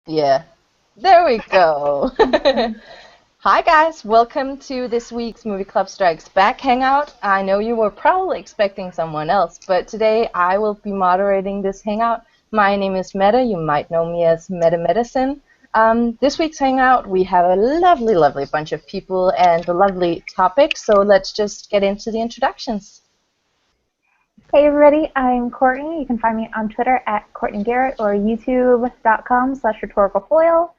Yeah, there we go. Hi guys, welcome to this week's Movie Club Strikes Back Hangout. I know you were probably expecting someone else, but today I will be moderating this hangout. My name is Meta. You might know me as Meta Medicine. This week's hangout, we have a lovely, lovely bunch of people and a lovely topic, so let's just get into the introductions. Hey everybody, I'm Courtney. You can find me on Twitter at Courtney Garrett or youtube.com/rhetoricalfoil.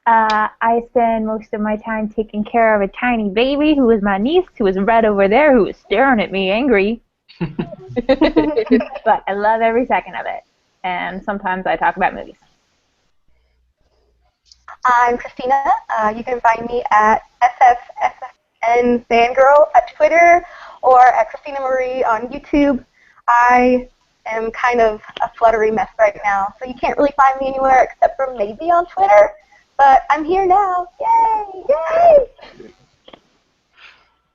I spend most of my time taking care of a tiny baby who is my niece, who is right over there, who is staring at me angry. But I love every second of it. And sometimes I talk about movies. I'm Christina. You can find me at FFFNFangirl at Twitter or at Christina Marie on YouTube. I am kind of a fluttery mess right now, so you can't really find me anywhere except for maybe on Twitter. But I'm here now. Yay! Yay!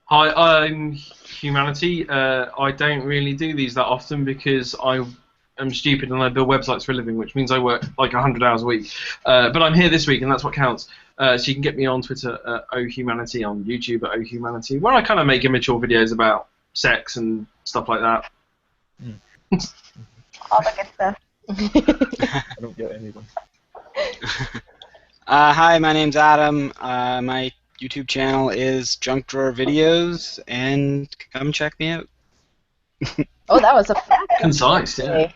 Hi, I'm Humanity. I don't really do these that often because I am stupid and I build websites for a living, which means I work like 100 hours a week. But I'm here this week, and that's what counts. So you can get me on Twitter at OHumanity, on YouTube at OHumanity, where I kind of make immature videos about sex and stuff like that. All the good stuff. I don't get any of them. Hi, my name's Adam. My YouTube channel is Junk Drawer Videos, and come check me out. Oh, that was a concise, yeah.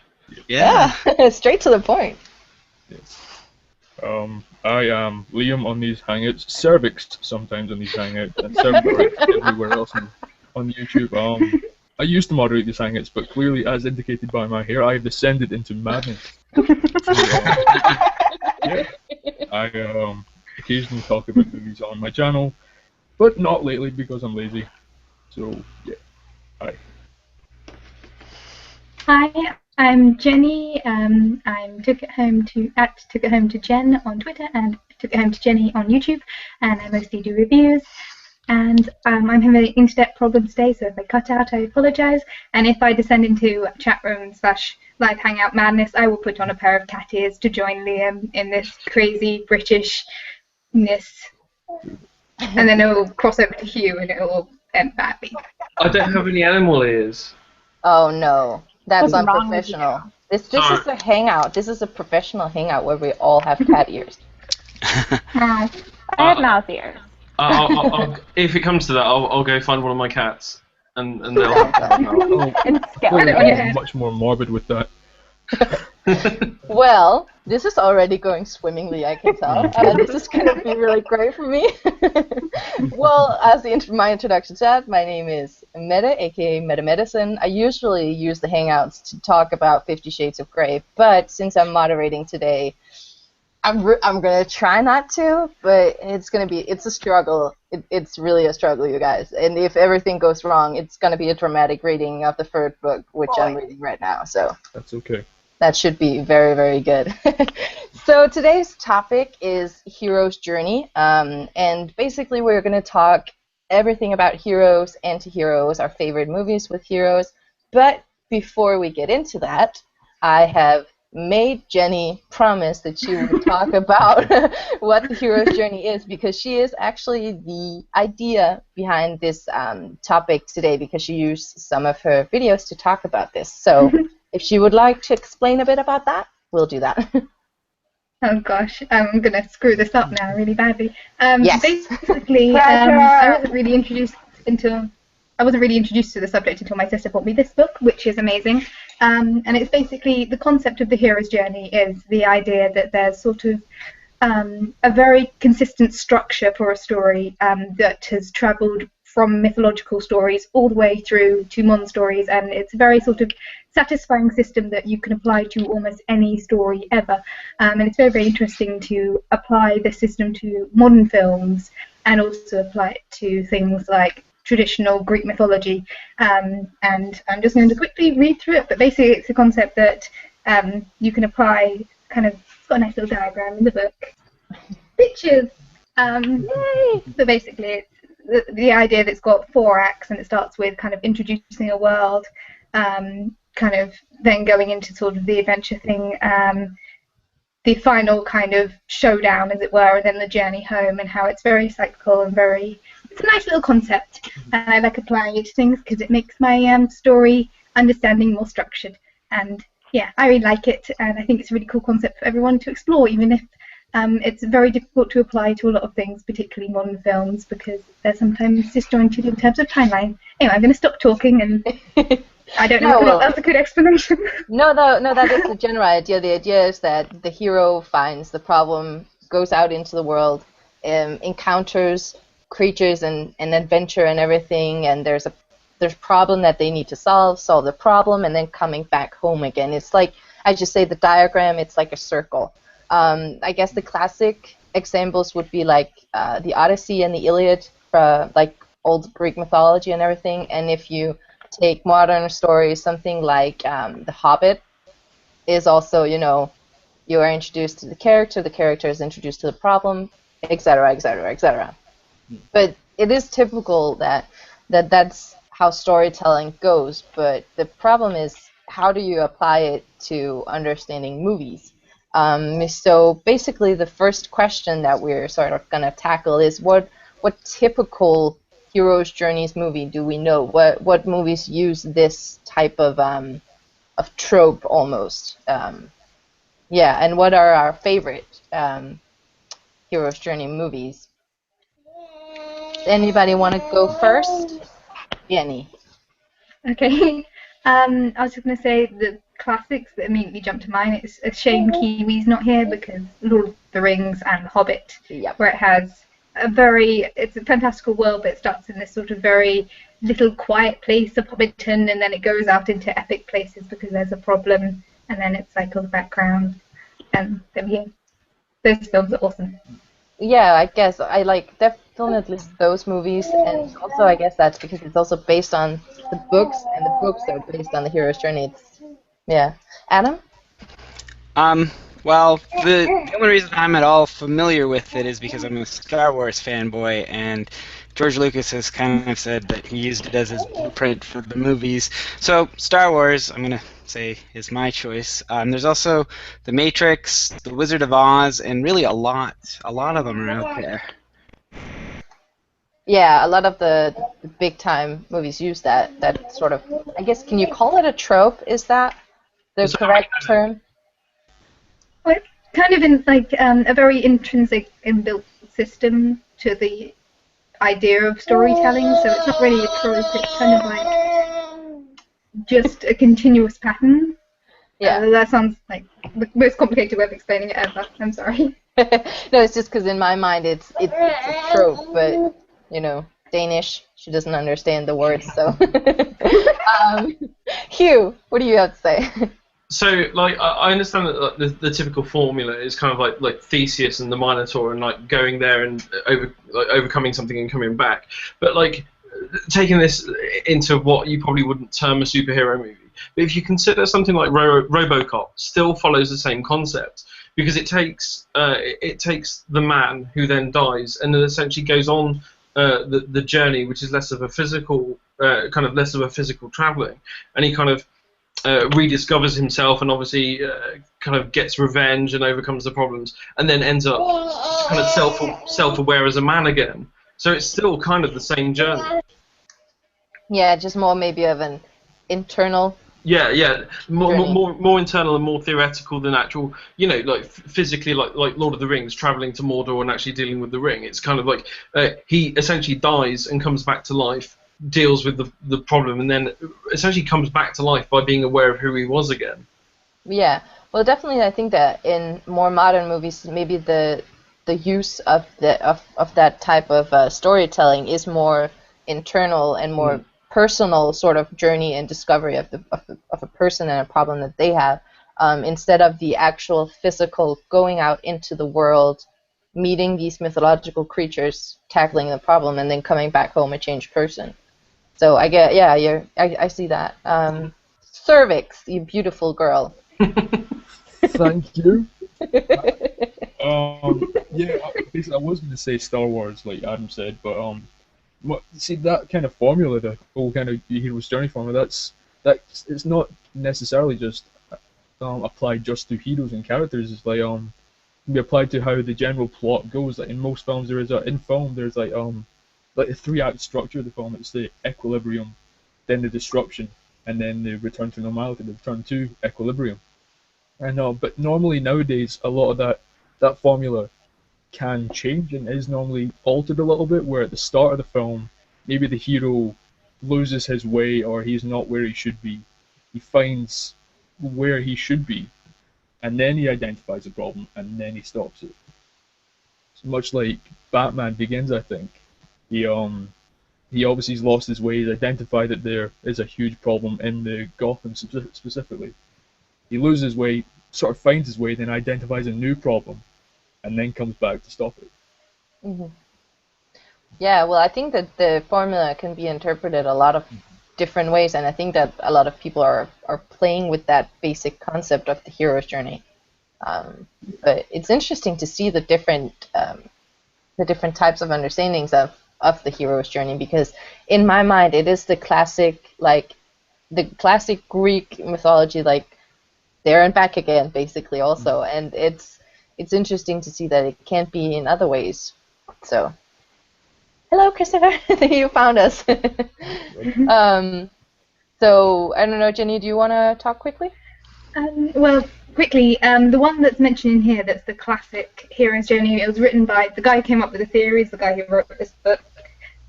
Yeah. Straight to the point. Yes. I am Liam on these hangouts, cervixed sometimes on these hangouts, and cervixed everywhere else on YouTube. I used to moderate these hangouts, but clearly, as indicated by my hair, I have descended into madness. Yeah. I occasionally talk about movies on my channel, but not lately because I'm lazy. So, yeah. Hi. Hi, I'm Jenny. I'm Took It Home to Jen on Twitter and Took It Home to Jenny on YouTube, and I mostly do reviews. And I'm having an internet problem today, so if I cut out, I apologise. And if I descend into chat room / live hangout madness, I will put on a pair of cat ears to join Liam in this crazy Britishness. And then it will cross over to Hugh, and it will end badly. I don't have any animal ears. Oh no, that's What's wrong with unprofessional. This is a hangout. This is a professional hangout where we all have cat ears. I have mouse ears. If it comes to that, I'll go find one of my cats, and they'll have that. And I'm much more morbid with that. Well, this is already going swimmingly, I can tell. This is going to be really great for me. Well, as my introduction said, my name is Meta, aka Meta Medicine. I usually use the Hangouts to talk about 50 Shades of Grey, but since I'm moderating today, I'm going to try not to, but it's a struggle. It's really a struggle, you guys. And if everything goes wrong, it's going to be a dramatic reading of the third book, which I'm reading right now. So That's okay. that should be very, very good. So today's topic is Hero's Journey. And basically we're going to talk everything about heroes, anti-heroes, our favorite movies with heroes. But before we get into that, I have made Jenny promise that she would talk about what the hero's journey is, because she is actually the idea behind this topic today, because she used some of her videos to talk about this. So if she would like to explain a bit about that, we'll do that. Oh gosh, I'm going to screw this up now really badly. Yes. Basically, I wasn't really introduced to the subject until my sister bought me this book, which is amazing. And it's basically, the concept of the hero's journey is the idea that there's sort of a very consistent structure for a story that has travelled from mythological stories all the way through to modern stories, and it's a very sort of satisfying system that you can apply to almost any story ever. And it's very, very interesting to apply this system to modern films and also apply it to things like traditional Greek mythology, and I'm just going to quickly read through it, but basically it's a concept that you can apply kind of, it's got a nice little diagram in the book. Pictures! Yay! So basically it's the idea that it's got 4 acts, and it starts with kind of introducing a world, kind of then going into sort of the adventure thing, the final kind of showdown, as it were, and then the journey home, and how it's very cyclical and it's a nice little concept, and I like applying it to things because it makes my story understanding more structured. And yeah, I really like it, and I think it's a really cool concept for everyone to explore, even if it's very difficult to apply to a lot of things, particularly modern films, because they're sometimes disjointed in terms of timeline. Anyway, I'm going to stop talking, and I don't know if that's a good explanation. No, that is the general idea. The idea is that the hero finds the problem, goes out into the world, encounters creatures and adventure and everything, and there's a problem that they need to solve the problem, and then coming back home again. It's like, I just say the diagram, it's like a circle. I guess the classic examples would be like the Odyssey and the Iliad, like old Greek mythology and everything. And if you take modern stories, something like The Hobbit is also, you are introduced to the character is introduced to the problem, etc., etc., etc. But it is typical that's how storytelling goes. But the problem is, how do you apply it to understanding movies? So basically, the first question that we're sort of going to tackle is what typical hero's journeys movie do we know? What movies use this type of trope almost? And what are our favorite hero's journey movies? Anybody want to go first? Jenny. Okay. I was just going to say the classics that immediately jump to mind. It's a shame Kiwi's not here, because Lord of the Rings and The Hobbit, where it has it's a fantastical world, but it starts in this sort of very little quiet place of Hobbiton, and then it goes out into epic places because there's a problem, and then it cycles back around. And those films are awesome. Yeah, I guess I like definitely those movies, and also I guess that's because it's also based on the books, and the books are based on the hero's journey. Adam? Well, the only reason I'm at all familiar with it is because I'm a Star Wars fanboy, and George Lucas has kind of said that he used it as his blueprint for the movies. So Star Wars, I'm going to say, is my choice. There's also The Matrix, The Wizard of Oz, and really a lot of them are out there. Yeah, a lot of the big time movies use that sort of, I guess, can you call it a trope? Is that the correct term? Well, it's kind of in like a very intrinsic inbuilt system to the idea of storytelling, so it's not really a trope, it's kind of like just a continuous pattern. Yeah. That sounds like the most complicated way of explaining it ever. I'm sorry. No, it's just because in my mind it's a trope, but Danish, she doesn't understand the words, so. Hugh, what do you have to say? So, like, I understand that the typical formula is kind of like Theseus and the Minotaur, and like going there and overcoming something and coming back. But like taking this into what you probably wouldn't term a superhero movie. But if you consider something like RoboCop, still follows the same concept, because it takes the man who then dies and then essentially goes on the journey, which is less of a physical traveling, and he kind of rediscovers himself, and obviously kind of gets revenge and overcomes the problems, and then ends up kind of self-aware as a man again. So it's still kind of the same journey. Yeah, just more maybe of an internal. Yeah, more internal and more theoretical than actual. Like physically, like Lord of the Rings, traveling to Mordor and actually dealing with the ring. It's kind of like he essentially dies and comes back to life, deals with the problem, and then essentially comes back to life by being aware of who he was again. Yeah, well, definitely, I think that in more modern movies, maybe the use of that type of storytelling is more internal and more personal sort of journey and discovery of a person and a problem that they have, instead of the actual physical going out into the world, meeting these mythological creatures, tackling the problem, and then coming back home a changed person. So I get, I see that. Cervix, you beautiful girl. Thank you. Basically, I was going to say Star Wars, like Adam said, but see, that kind of formula, the whole kind of hero's journey formula, that's it's not necessarily just applied just to heroes and characters. It's like can be applied to how the general plot goes. Like in most films, in film there's like a 3-act structure of the film. It's the equilibrium, then the disruption, and then the return to normality, the return to equilibrium. And but normally nowadays a lot of that formula can change and is normally altered a little bit. Where at the start of the film, maybe the hero loses his way or he's not where he should be. He finds where he should be, and then he identifies the problem, and then he stops it. It's much like Batman Begins, I think. He obviously has lost his way. He's identified that there is a huge problem in the Gotham specifically. He loses his way, sort of finds his way, then identifies a new problem, and then comes back to stop it. Mm-hmm. Yeah, well, I think that the formula can be interpreted a lot of different ways, and I think that a lot of people are playing with that basic concept of the hero's journey. But it's interesting to see the different types of understandings of the hero's journey, because in my mind it is the classic Greek mythology, like there and back again, basically also, and it's interesting to see that it can't be in other ways. So, hello, Christopher, you found us. So I don't know, Jenny, do you want to talk quickly? Well, quickly, the one that's mentioned in here that's the classic hero's journey, it was written by the guy who came up with the theories, the guy who wrote this book,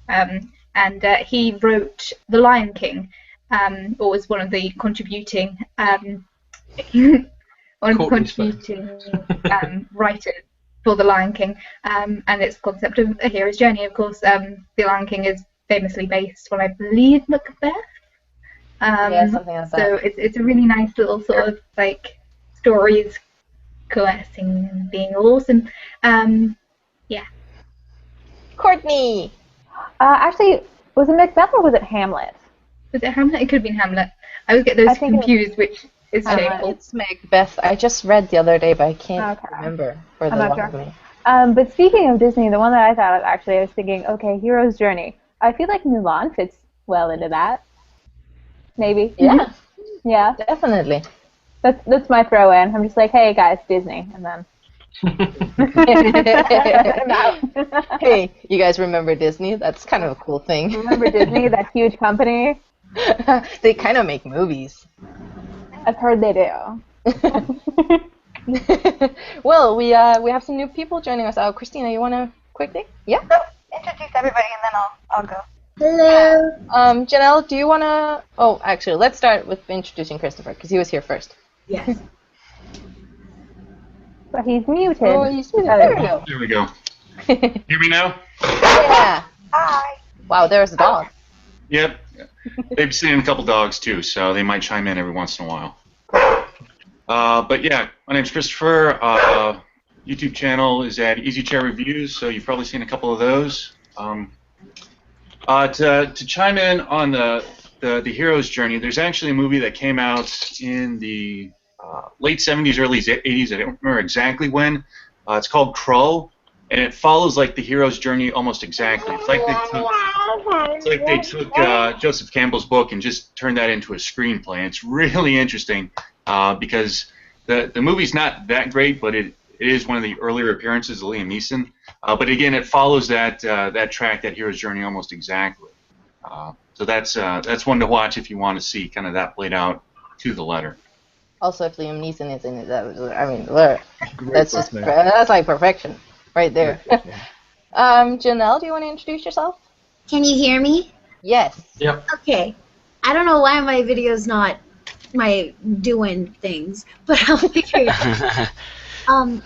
and he wrote The Lion King, or was one of the contributing writers for The Lion King, and its concept of a hero's journey. Of course, The Lion King is famously based on, I believe, Macbeth. Yeah, something like that. So it's a really nice little sort of like stories coalescing and being awesome. Yeah. Courtney! Actually, was it Macbeth or was it Hamlet? Was it Hamlet? It could have been Hamlet. I always get those confused, which is shameful. It's Macbeth. I just read the other day, but I can't remember for the I'm not life sure. of me. But speaking of Disney, the one that I thought of, actually, I was thinking, okay, hero's journey. I feel like Mulan fits well into that. Maybe. Yeah. Yeah. Definitely. That's my throw in. I'm just like, hey guys, Disney, and then. I'm out. Hey, you guys remember Disney? That's kind of a cool thing. Remember Disney, that huge company? They kind of make movies. I've heard they do. Well, we have some new people joining us. Christina, you want to quickly? Yeah. So, introduce everybody and then I'll go. Hello. Janelle, do you want to... Oh, actually, let's start with introducing Christopher, because he was here first. Yes. But he's muted. Oh, he's muted. There we go. There we go. Hear me now? Yeah. Hi. Wow, there's a dog. Yep. They've seen a couple dogs too, so they might chime in every once in a while. But yeah, my name's Christopher. YouTube channel is at Easy Chair Reviews, so you've probably seen a couple of those. To chime in on the hero's journey, there's actually a movie that came out in the late 70s, early 80s. I don't remember exactly when. It's called Crow, and it follows like the hero's journey almost exactly. It's like they took Joseph Campbell's book and just turned that into a screenplay. And it's really interesting because the movie's not that great, but it is one of the earlier appearances of Liam Neeson. But again, it follows that track, that hero's journey, almost exactly. So that's one to watch if you want to see kind of that played out to the letter. Also, if Liam Neeson is in it, that's like perfection right there. Janelle, do you want to introduce yourself? Can you hear me? Yes. Yep. Okay. I don't know why my video's not my doing things, but I'll figure it out.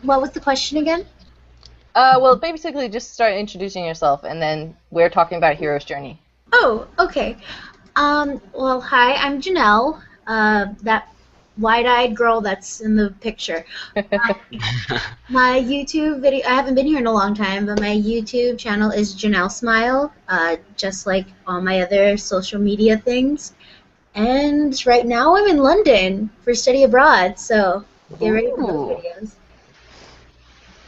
What was the question again? Well, basically, just start introducing yourself, and then we're talking about hero's journey. Oh, okay. Well, hi, I'm Janelle, that wide-eyed girl that's in the picture. My YouTube video, I haven't been here in a long time, but my YouTube channel is Janelle Smile, just like all my other social media things. And right now I'm in London for study abroad, so get ready for those videos.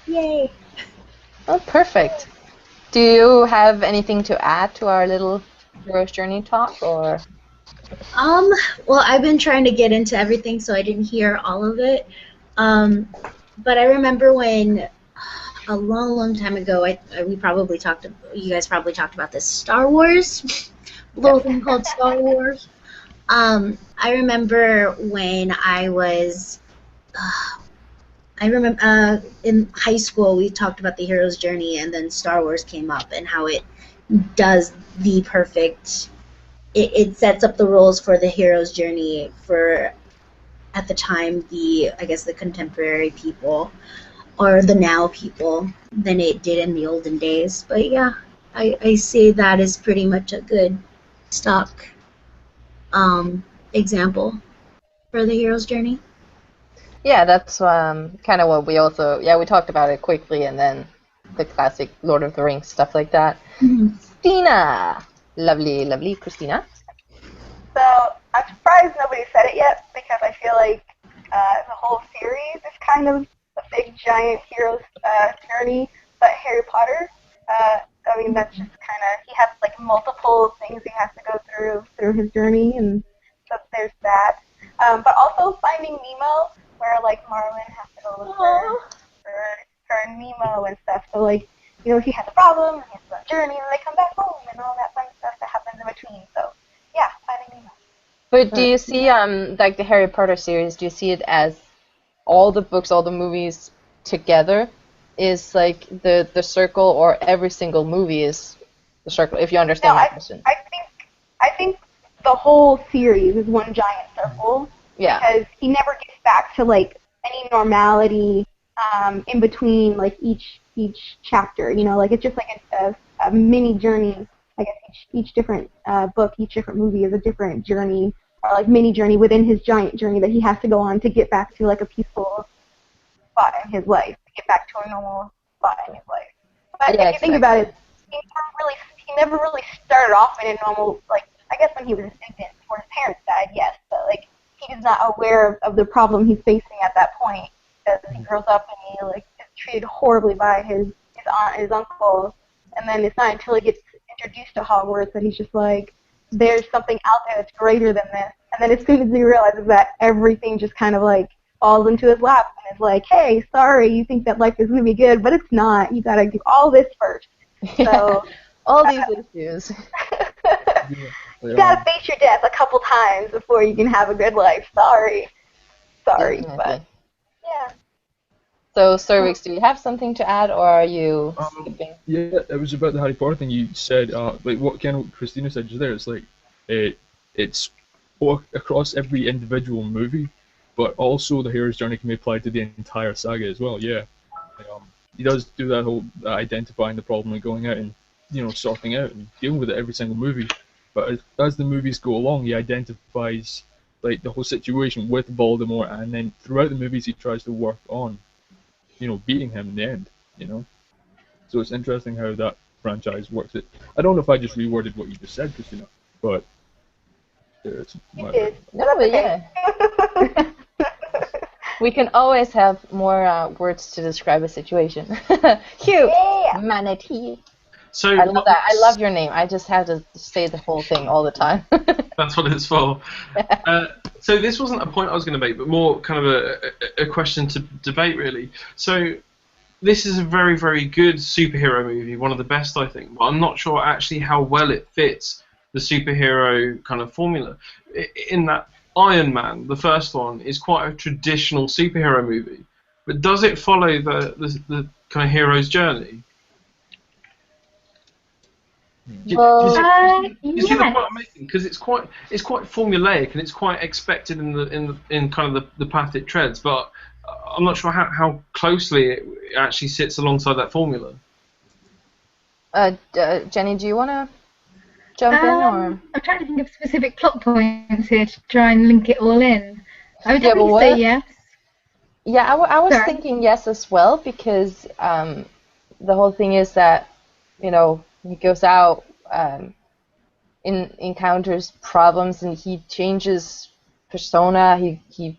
Yay! Oh, perfect. Do you have anything to add to our little hero's journey talk, or? Well, I've been trying to get into everything, so I didn't hear all of it. But I remember when a long, long time ago, you guys probably talked about this Star Wars, little thing called Star Wars. I remember when I remember in high school we talked about the hero's journey, and then Star Wars came up and how it does the perfect. It sets up the rules for the hero's journey for at the time I guess the contemporary people or the now people than it did in the olden days. But yeah, I see that as pretty much a good stock example for the hero's journey. Yeah, that's kind of what we talked about it quickly, and then the classic Lord of the Rings stuff like that. Mm-hmm. Christina! Lovely Christina. So I'm surprised nobody said it yet because I feel like the whole series is kind of a big giant hero's journey. But Harry Potter, I mean that's just kind of he has like multiple things he has to go through his journey, and so there's that. But also Finding Nemo, where like Marlin has to go look for Nemo and stuff. So like he has a problem, and he has to go on a journey, and they come back home, and all that fun stuff that happens in between. So. Yeah, Finding Nemo. But do you see, like the Harry Potter series, do you see it as all the books, all the movies together is like the circle, or every single movie is the circle, if you understand my question? I think the whole series is one giant circle. Yeah. Because he never gets back to like any normality in between like each chapter. Like it's just like a mini journey. I guess each different book, each different movie is a different journey, or like mini journey within his giant journey that he has to go on to get back to like a peaceful spot in his life, to get back to a normal spot in his life. But if you think about it, he never really started off in a normal, like, I guess when he was an infant before his parents died, yes, but like he is not aware of the problem he's facing at that point, because he grows up and he like is treated horribly by his aunt and his uncle, and then it's not until he gets introduced to Hogwarts that he's just like, there's something out there that's greater than this. And then as soon as he realizes that, everything just kind of like falls into his lap and is like, hey, sorry, you think that life is going to be good, but it's not. You got to do all this first. So all these issues. You got to face your death a couple times before you can have a good life. Sorry, Definitely. but yeah. So, Cervix, do you have something to add, or are you skipping? Yeah, it was about the Harry Potter thing you said, like what Christina said just there. It's like it's across every individual movie, but also the hero's journey can be applied to the entire saga as well. Yeah, he does do that whole identifying the problem and going out and sorting out and dealing with it every single movie. But as the movies go along, he identifies like the whole situation with Voldemort, and then throughout the movies he tries to work on beating him in the end, So it's interesting how that franchise works. I don't know if I just reworded what you just said, Christina, but it's my... No, but yeah. We can always have more words to describe a situation. Hugh, Manatee. So I love that. I love your name. I just have to say the whole thing all the time. That's what it's for. So this wasn't a point I was going to make, but more kind of a question to debate, really. So this is a very, very good superhero movie, one of the best, I think. But I'm not sure actually how well it fits the superhero kind of formula. In that Iron Man, the first one, is quite a traditional superhero movie. But does it follow the kind of hero's journey? Do you see the point I'm making? Because it's quite formulaic and it's quite expected in kind of the path it treads, but I'm not sure how closely it actually sits alongside that formula. Jenny, do you want to jump in? Or? I'm trying to think of specific plot points here to try and link it all in. I would definitely say yes. Yeah, I was thinking yes as well, because the whole thing is that he goes out, encounters problems, and he changes persona. He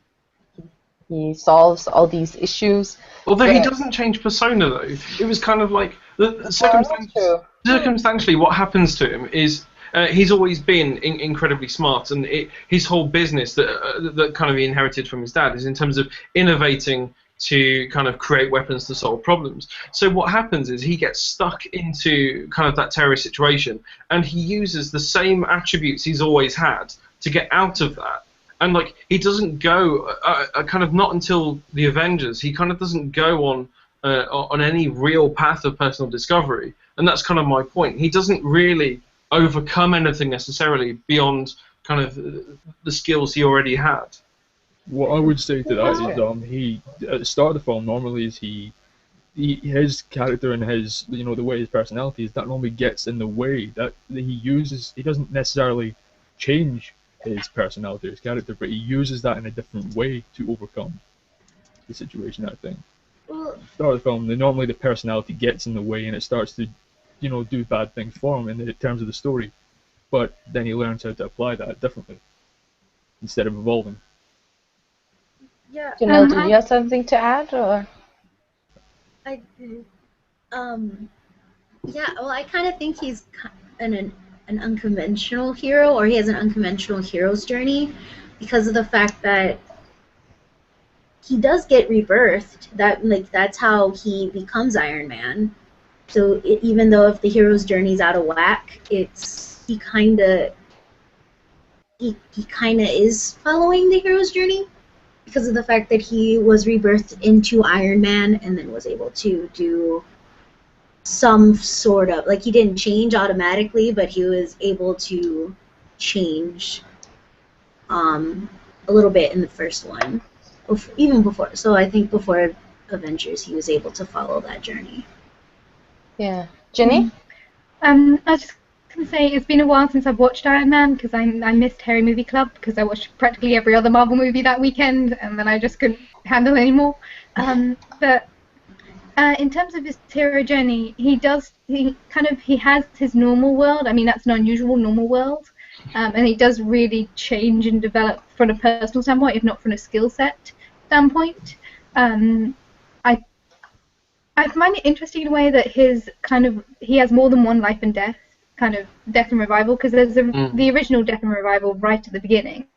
solves all these issues. Although he doesn't change persona, though. It was kind of like circumstantially what happens to him is, He's always been incredibly smart, and his whole business that kind of he inherited from his dad is in terms of innovating to kind of create weapons to solve problems. So what happens is he gets stuck into kind of that terrorist situation, and he uses the same attributes he's always had to get out of that. And like he doesn't go kind of not until the Avengers, he kind of doesn't go on any real path of personal discovery, and that's kind of my point. He doesn't really overcome anything necessarily beyond kind of the skills he already had. What I would say to that is, he at the start of the film normally is his character and his the way his personality is, that normally gets in the way that he doesn't necessarily change his personality or his character, but he uses that in a different way to overcome the situation, I think. Well, At the start of the film, normally the personality gets in the way and it starts to do bad things for him in terms of the story, but then he learns how to apply that differently instead of evolving. yeah. Janelle, do you have something to add, or? Yeah. Well, I kind of think he's an unconventional hero, or he has an unconventional hero's journey, because of the fact that he does get rebirthed. That's how he becomes Iron Man. So even though if the hero's journey's out of whack, he kind of is following the hero's journey, because of the fact that he was rebirthed into Iron Man and then was able to do some sort of, like, he didn't change automatically, but he was able to change a little bit in the first one, even before. So I think before Avengers, he was able to follow that journey. Yeah. Jenny? I was just going to say, it's been a while since I've watched Iron Man, because I missed Harry Movie Club, because I watched practically every other Marvel movie that weekend, and then I just couldn't handle anymore. But in terms of his hero journey, he has his normal world. I mean, that's an unusual normal world, and he does really change and develop from a personal standpoint, if not from a skill set standpoint. I find it interesting in a way that he has more than one life and death, kind of death and revival, because there's the original death and revival right at the beginning.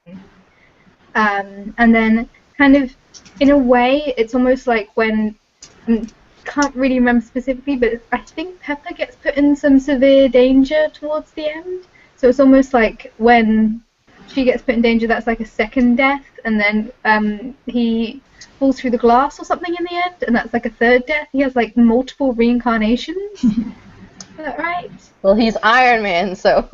And then kind of, in a way, it's almost like when, can't really remember specifically, but I think Pepper gets put in some severe danger towards the end. So it's almost like when she gets put in danger, that's like a second death, and then he falls through the glass or something in the end, and that's like a third death. He has like multiple reincarnations. Is that right? Well, he's Iron Man, so.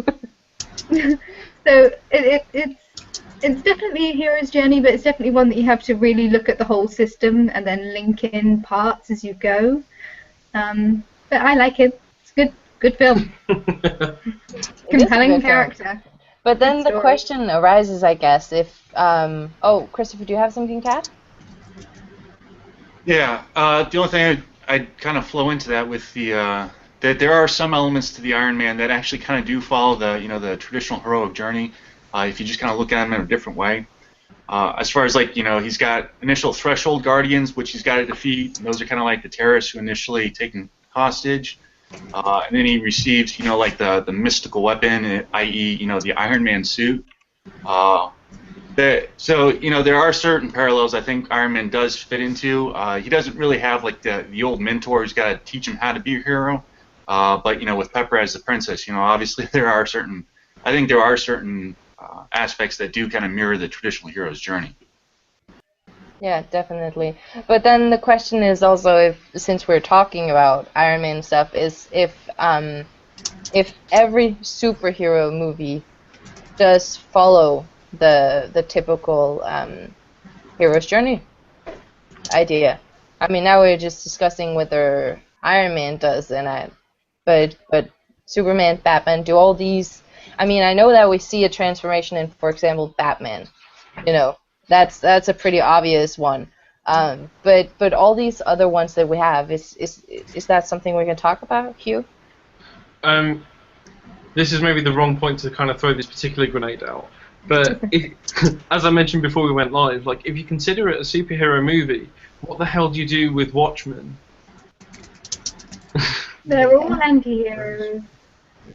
So it's definitely a hero's journey, but it's definitely one that you have to really look at the whole system and then link in parts as you go. But I like it. It's good film. Compelling character. But then the question arises, I guess, if Christopher, do you have something to add? Yeah, the only thing I'd kind of flow into that with that there are some elements to the Iron Man that actually kind of do follow the traditional heroic journey, if you just kind of look at him in a different way. As far as he's got initial threshold guardians, which he's got to defeat, and those are kind of like the terrorists who initially take him hostage, and then he receives the mystical weapon, i.e. the Iron Man suit. So there are certain parallels I think Iron Man does fit into. He doesn't really have the old mentor who's got to teach him how to be a hero. But with Pepper as the princess, obviously there are certain aspects that do kind of mirror the traditional hero's journey. Yeah, definitely. But then the question is also, since we're talking about Iron Man stuff, is if every superhero movie does follow the typical hero's journey idea. I mean, now we're just discussing whether Iron Man does, but Superman, Batman, do all these. I mean, I know that we see a transformation in, for example, Batman. That's a pretty obvious one. But all these other ones that we have, is that something we can talk about, Hugh? This is maybe the wrong point to kind of throw this particular grenade out. But as I mentioned before we went live, if you consider it a superhero movie, what the hell do you do with Watchmen? They're all anti-heroes.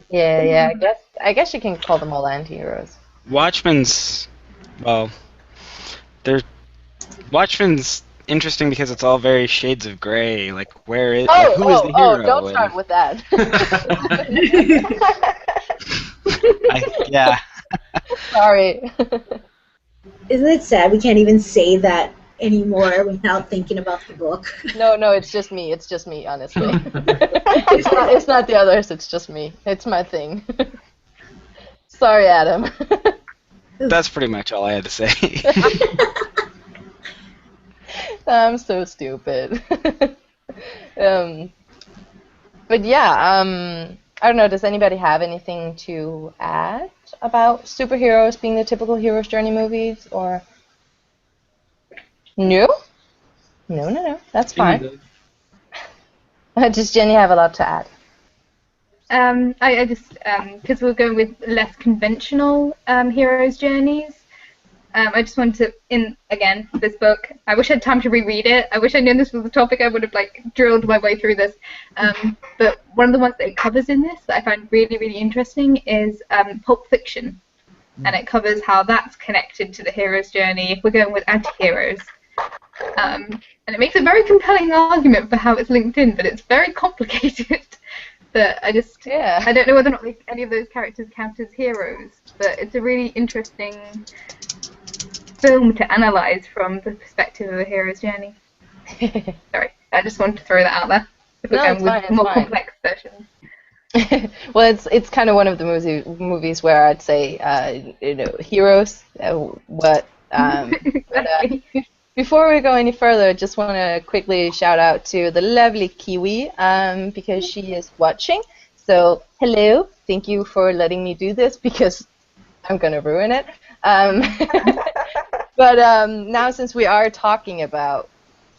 Yeah. I guess you can call them all anti-heroes. Watchmen's, well, they're Watchmen's interesting because it's all very shades of gray. Like, who is the hero? Don't start with that. Yeah. Sorry. Isn't it sad we can't even say that anymore without thinking about the book? No, it's just me. It's just me, honestly. It's not the others. It's just me. It's my thing. Sorry, Adam. That's pretty much all I had to say. I'm so stupid. But yeah, I don't know. Does anybody have anything to add about superheroes being the typical hero's journey movies, or no? No. That's fine. Does Jenny have a lot to add? I just, because we're going with less conventional heroes' journeys, I just wanted to, again, this book, I wish I had time to reread it. I wish I knew this was the topic. I would have, drilled my way through this. But one of the ones that it covers in this that I find really, really interesting is Pulp Fiction. And it covers how that's connected to the hero's journey if we're going with anti-heroes. And it makes a very compelling argument for how it's linked in, but it's very complicated. But I don't know whether or not any of those characters count as heroes, but it's a really interesting film to analyze from the perspective of a hero's journey. Sorry, I just wanted to throw that out there. If we're going with more complex versions. Well, it's kind of one of the movies where I'd say, heroes. Before we go any further, I just want to quickly shout out to the lovely Kiwi because she is watching. So, hello. Thank you for letting me do this because I'm going to ruin it. But now since we are talking about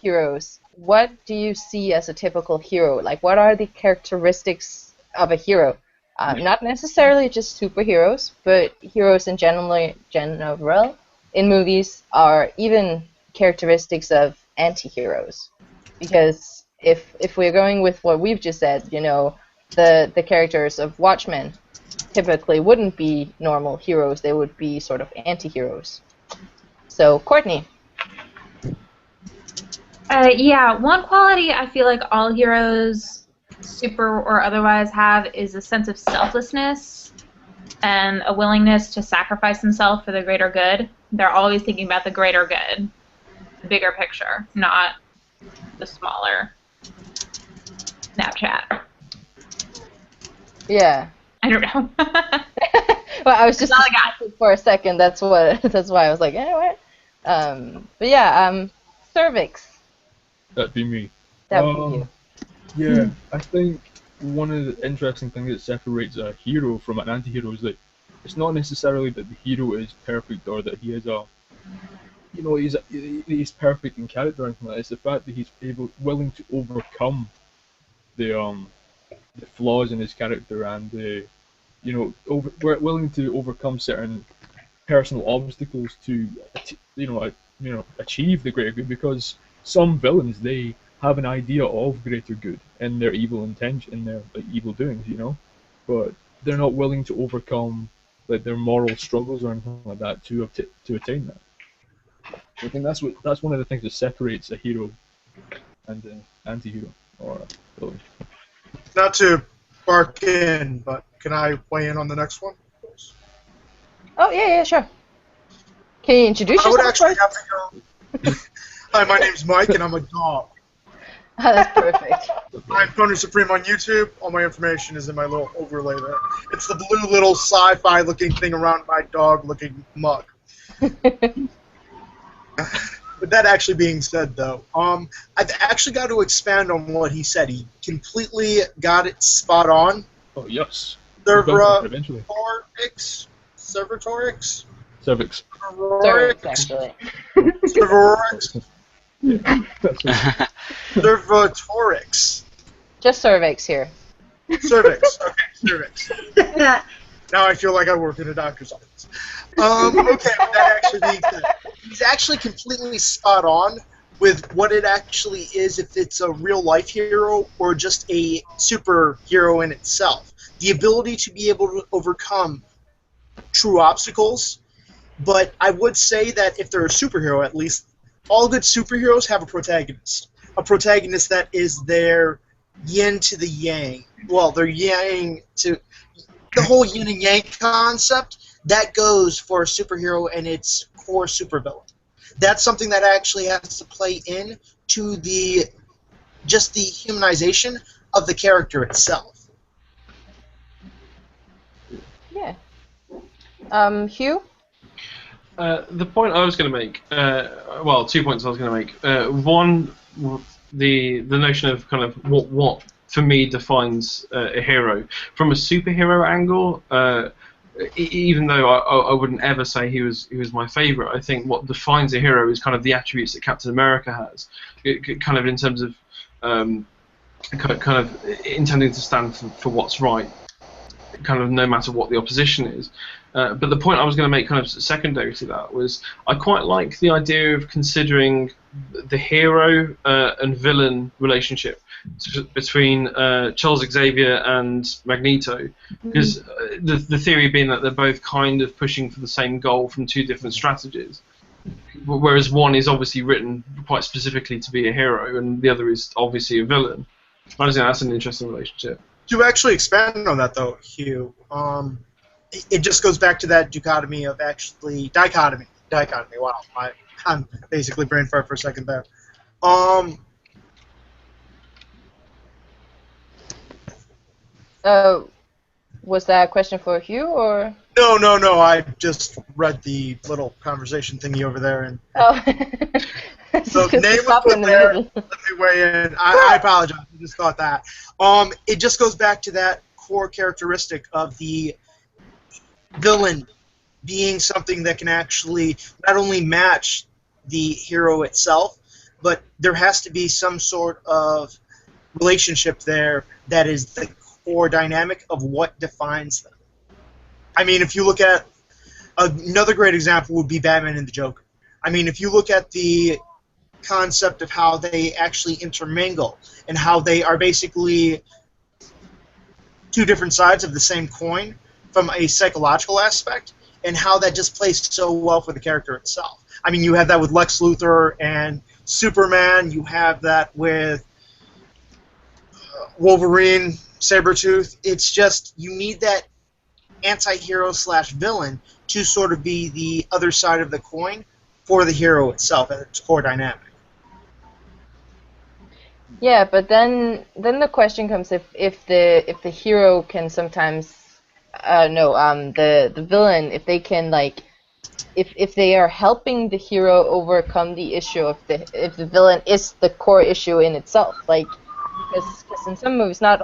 heroes, what do you see as a typical hero? Like, what are the characteristics of a hero? Not necessarily just superheroes, but heroes in general in movies are even characteristics of anti-heroes. Because if we're going with what we've just said, the characters of Watchmen typically wouldn't be normal heroes, they would be sort of anti-heroes. So, Courtney. Yeah, one quality I feel like all heroes, super or otherwise, have is a sense of selflessness and a willingness to sacrifice themselves for the greater good. They're always thinking about the greater good, the bigger picture, not the smaller Snapchat. Yeah. I don't know. Well, I was just for a second. That's why I was like, what? But yeah, Cervix. That'd be me. That would be you. Yeah, I think one of the interesting things that separates a hero from an anti-hero is that it's not necessarily that the hero is perfect or that he is he's perfect in character or anything like that. It's the fact that he's willing to overcome the flaws in his character and willing to overcome certain personal obstacles to achieve the greater good, because some villains, they have an idea of greater good in their evil intention, in their evil doings, but they're not willing to overcome their moral struggles or anything like that to attain that. So I think that's one of the things that separates a hero and an anti-hero or a villain. Not to bark in, but can I weigh in on the next one, please? Oh, yeah, sure. Can you introduce yourself? I would actually have to go. Hi, my name's Mike, and I'm a dog. Oh, that's perfect. I'm Pony Supreme on YouTube. All my information is in my little overlay there. It's the blue little sci-fi looking thing around my dog looking mug. With that actually being said, though, I've actually got to expand on what he said. He completely got it spot on. Oh, yes. Cervix. Cervix, actually. Cervix. Cervatorix. Just cervix here. Cervix. Okay, cervix. Now I feel like I work in a doctor's office. Okay, with that actually being said, he's actually completely spot on with what it actually is, if it's a real-life hero or just a superhero in itself. the ability to be able to overcome true obstacles. But I would say that if they're a superhero, at least, all good superheroes have a protagonist. A protagonist that is their yin to the yang. Well, their yang to... The whole yin and yang concept, that goes for a superhero and its core supervillain. That's something that actually has to play in to just the humanization of the character itself. Yeah. Hugh? The point I was going to make, well, 2 points I was going to make. One, the notion of kind of what for me defines a hero from a superhero angle. Even though I wouldn't ever say he was my favorite, I think what defines a hero is kind of the attributes that Captain America has, kind of in terms of kind of intending to stand for what's right, kind of no matter what the opposition is. But the point I was going to make kind of secondary to that was I quite like the idea of considering the hero and villain relationship between Charles Xavier and Magneto, because the theory being that they're both kind of pushing for the same goal from two different strategies, whereas one is obviously written quite specifically to be a hero and the other is obviously a villain. I just think that's an interesting relationship. To actually expand on that, though, Hugh, it just goes back to that dichotomy. Wow, I'm basically brain fart for a second there. Was that a question for Hugh or? No. I just read the little conversation thingy over there, and so name was put there. Let me weigh in. I apologize. I just thought that. It just goes back to that core characteristic of the villain being something that can actually not only match the hero itself, but there has to be some sort of relationship there that is the core dynamic of what defines them. I mean, if you look at another great example would be Batman and the Joker. I mean, if you look at the concept of how they actually intermingle and how they are basically two different sides of the same coin from a psychological aspect, and how that just plays so well for the character itself. I mean, you have that with Lex Luthor and Superman. You have that with Wolverine, Sabretooth. It's just, you need that anti-hero slash villain to sort of be the other side of the coin for the hero itself and its core dynamic. Yeah, but then the question comes if the hero can sometimes the villain, if they can, like, if they are helping the hero overcome the issue if the villain is the core issue in itself, like, because in some movies not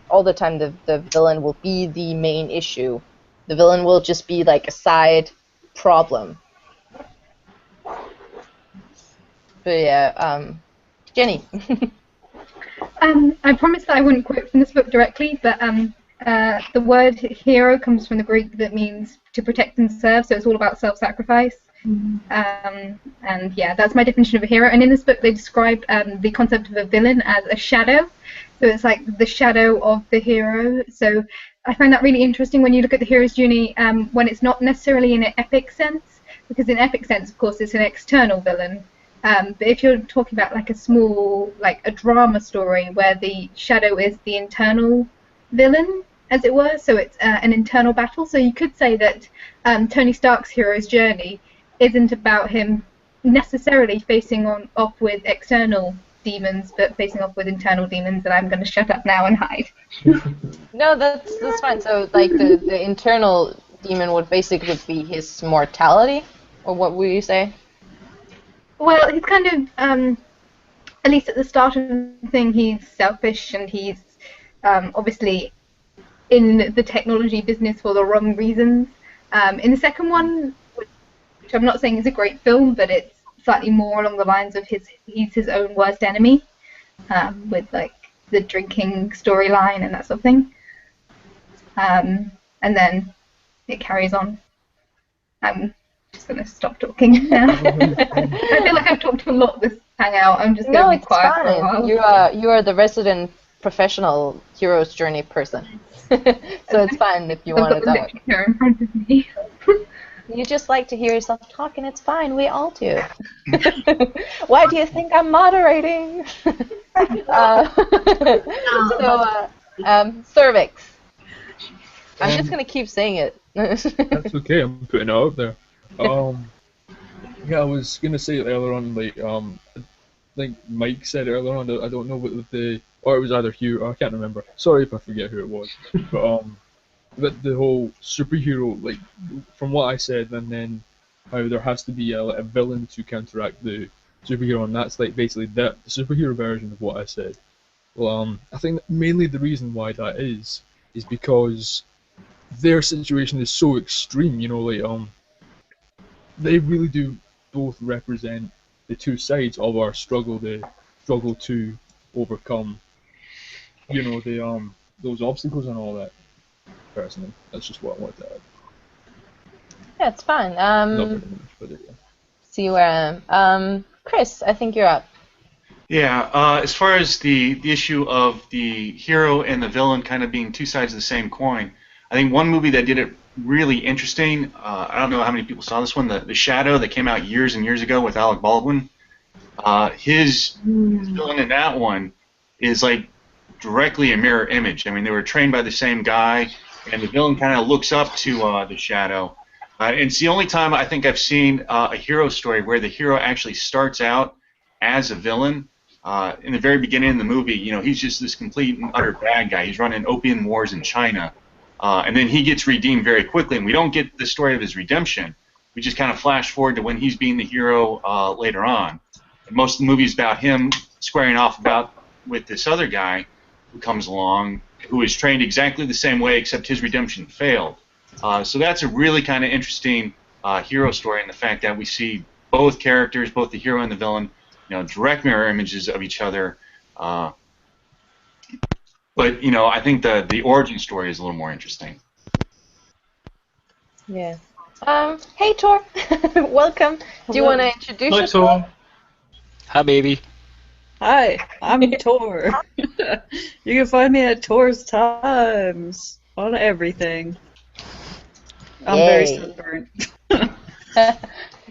all the time the villain will be the main issue. The villain will just be like a side problem. But yeah, Jenny. I promised that I wouldn't quote from this book directly, but the word hero comes from the Greek that means to protect and serve, so it's all about self-sacrifice. And yeah, that's my definition of a hero. And in this book, they describe the concept of a villain as a shadow. So it's like the shadow of the hero. So I find that really interesting when you look at the hero's journey, when it's not necessarily in an epic sense, because in epic sense, of course, it's an external villain. But if you're talking about like a small, like a drama story where the shadow is the internal villain, as it were, so it's an internal battle. So you could say that Tony Stark's hero's journey isn't about him necessarily facing off with external demons, but facing off with internal demons. And I'm going to shut up now and hide. No, that's fine. So like the internal demon would basically be his mortality, or what would you say? Well, he's kind of, at least at the start of the thing, he's selfish and he's obviously in the technology business for the wrong reasons. In the second one, which I'm not saying is a great film, but it's slightly more along the lines of he's his own worst enemy, with like the drinking storyline and that sort of thing. And then it carries on. I'm just going to stop talking now. I feel like I've talked a lot this hangout. I'm just going to be quiet for a while. You are the resident professional hero's journey person. So it's fine if you I've want got to the talk. literature in front of me. You just like to hear yourself talk, and it's fine. We all do. Why do you think I'm moderating? Cervix. I'm just gonna keep saying it. That's okay. I'm putting it out there. Yeah, I was gonna say earlier on, I think Mike said it earlier on. I don't know what or it was either Hugh. Or I can't remember. Sorry if I forget who it was. But the whole superhero, like from what I said, and then how there has to be a villain to counteract the superhero, and that's like basically the superhero version of what I said. Well, I think that mainly the reason why that is because their situation is so extreme. They really do both represent the two sides of our struggle, the struggle to overcome, those obstacles and all that. Personally, that's just what I want to add. Yeah, it's fine. Not very much, but yeah. See where I am. Chris, I think you're up. Yeah, as far as the issue of the hero and the villain kind of being two sides of the same coin, I think one movie that did it really interesting, I don't know how many people saw this one, The Shadow, that came out years and years ago with Alec Baldwin. His villain in that one is like directly a mirror image. I mean, they were trained by the same guy, and the villain kind of looks up to the Shadow. And it's the only time I think I've seen a hero story where the hero actually starts out as a villain. In the very beginning of the movie, he's just this complete and utter bad guy. He's running opium wars in China. And then he gets redeemed very quickly, and we don't get the story of his redemption. We just kind of flash forward to when he's being the hero later on. And most of the movie is about him squaring off with this other guy who comes along, who is trained exactly the same way, except his redemption failed. So that's a really kind of interesting hero story, in the fact that we see both characters, both the hero and the villain, direct mirror images of each other. But I think the origin story is a little more interesting. Yeah. Hey Tor, welcome. Do you want to introduce yourself? Hi Tor. Hi, baby. Hi, I'm Tor. You can find me at Tor's Times on everything. I'm very sunburnt.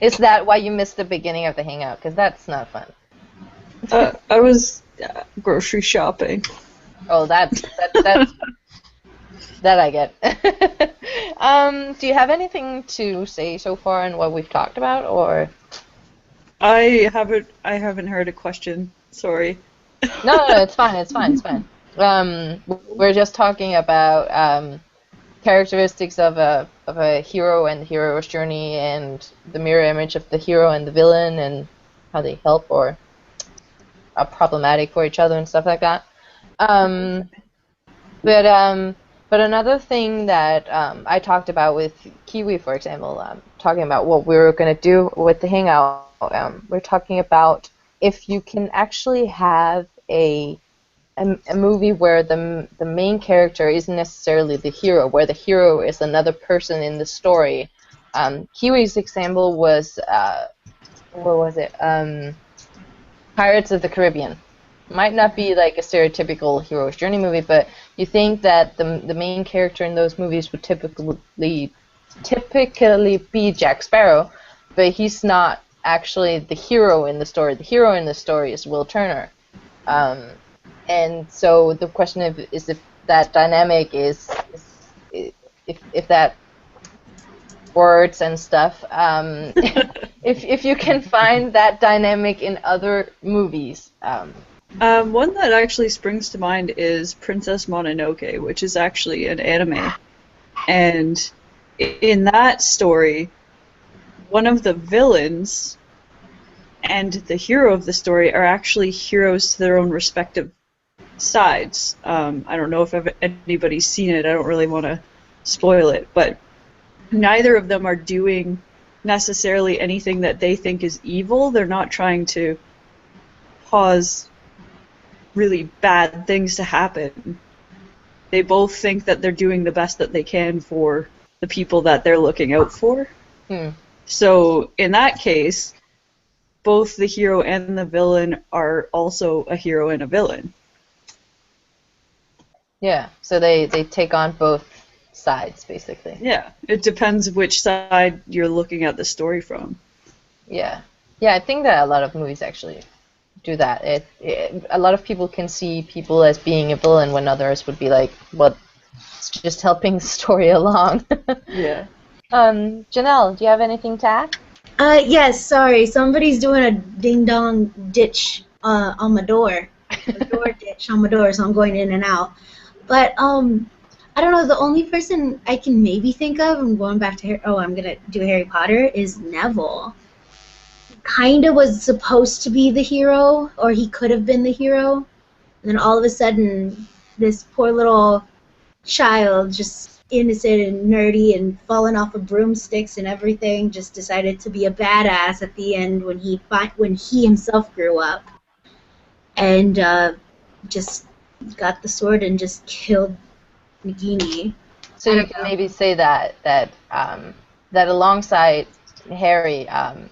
Is that why you missed the beginning of the hangout? Because that's not fun. I was grocery shopping. Oh, that's that I get. Do you have anything to say so far on what we've talked about, or? I haven't heard a question. Sorry. No, it's fine. It's fine. We're just talking about characteristics of a hero and the hero's journey, and the mirror image of the hero and the villain, and how they help or are problematic for each other and stuff like that. But another thing that I talked about with Kiwi, for example, talking about what we were going to do with the hangout, we're talking about if you can actually have a movie where the main character isn't necessarily the hero, where the hero is another person in the story. Kiwi's example was, what was it? Pirates of the Caribbean. Might not be like a stereotypical hero's journey movie, but you think that the main character in those movies would typically be Jack Sparrow, but he's not actually the hero in the story. The hero in the story is Will Turner. And so the question is if that dynamic is if that words and stuff, if you can find that dynamic in other movies. One that actually springs to mind is Princess Mononoke, which is actually an anime. And in that story, one of the villains and the hero of the story are actually heroes to their own respective sides. I don't know if anybody's seen it. I don't really want to spoil it, but neither of them are doing necessarily anything that they think is evil. They're not trying to cause really bad things to happen. They both think that they're doing the best that they can for the people that they're looking out for. So in that case, both the hero and the villain are also a hero and a villain. Yeah, so they take on both sides, basically. Yeah, it depends which side you're looking at the story from. Yeah. Yeah, I think that a lot of movies actually do that. A lot of people can see people as being a villain when others would be like, well, it's just helping the story along. Yeah. Janelle, do you have anything to add? Yes, sorry. Somebody's doing a ding-dong ditch on my door. A door ditch on my door, so I'm going in and out. But, I don't know, the only person I can maybe think of, I'm going back to, I'm going to do Harry Potter, is Neville. Kinda was supposed to be the hero, or he could have been the hero. And then all of a sudden, this poor little child, just innocent and nerdy and falling off of broomsticks and everything, just decided to be a badass at the end when he himself grew up, and just got the sword and just killed Nagini. So you can maybe say that alongside Harry,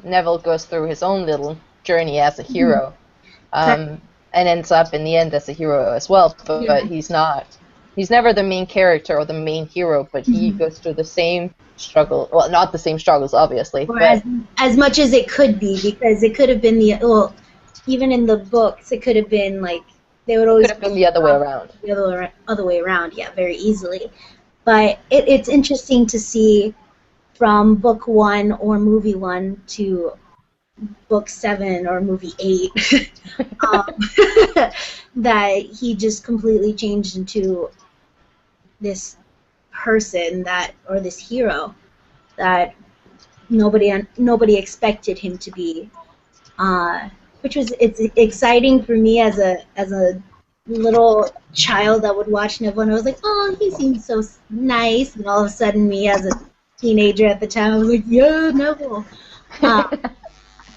Neville goes through his own little journey as a hero, and ends up in the end as a hero as well. But he's never the main character or the main hero, but he goes through the same struggle. Well, not the same struggles, obviously. Or but as much as it could be, because it could have been even in the books, it could have been like they would always could have been the other way around. The other way around, yeah, very easily. But it's interesting to see from book 1 or movie 1 to book 7 or movie 8 that he just completely changed into this person or this hero that nobody expected him to be, which was it's exciting for me as a little child that would watch Neville, and I was like, oh, he seems so nice, and all of a sudden me as a teenager at the time, I was like, yeah, Neville.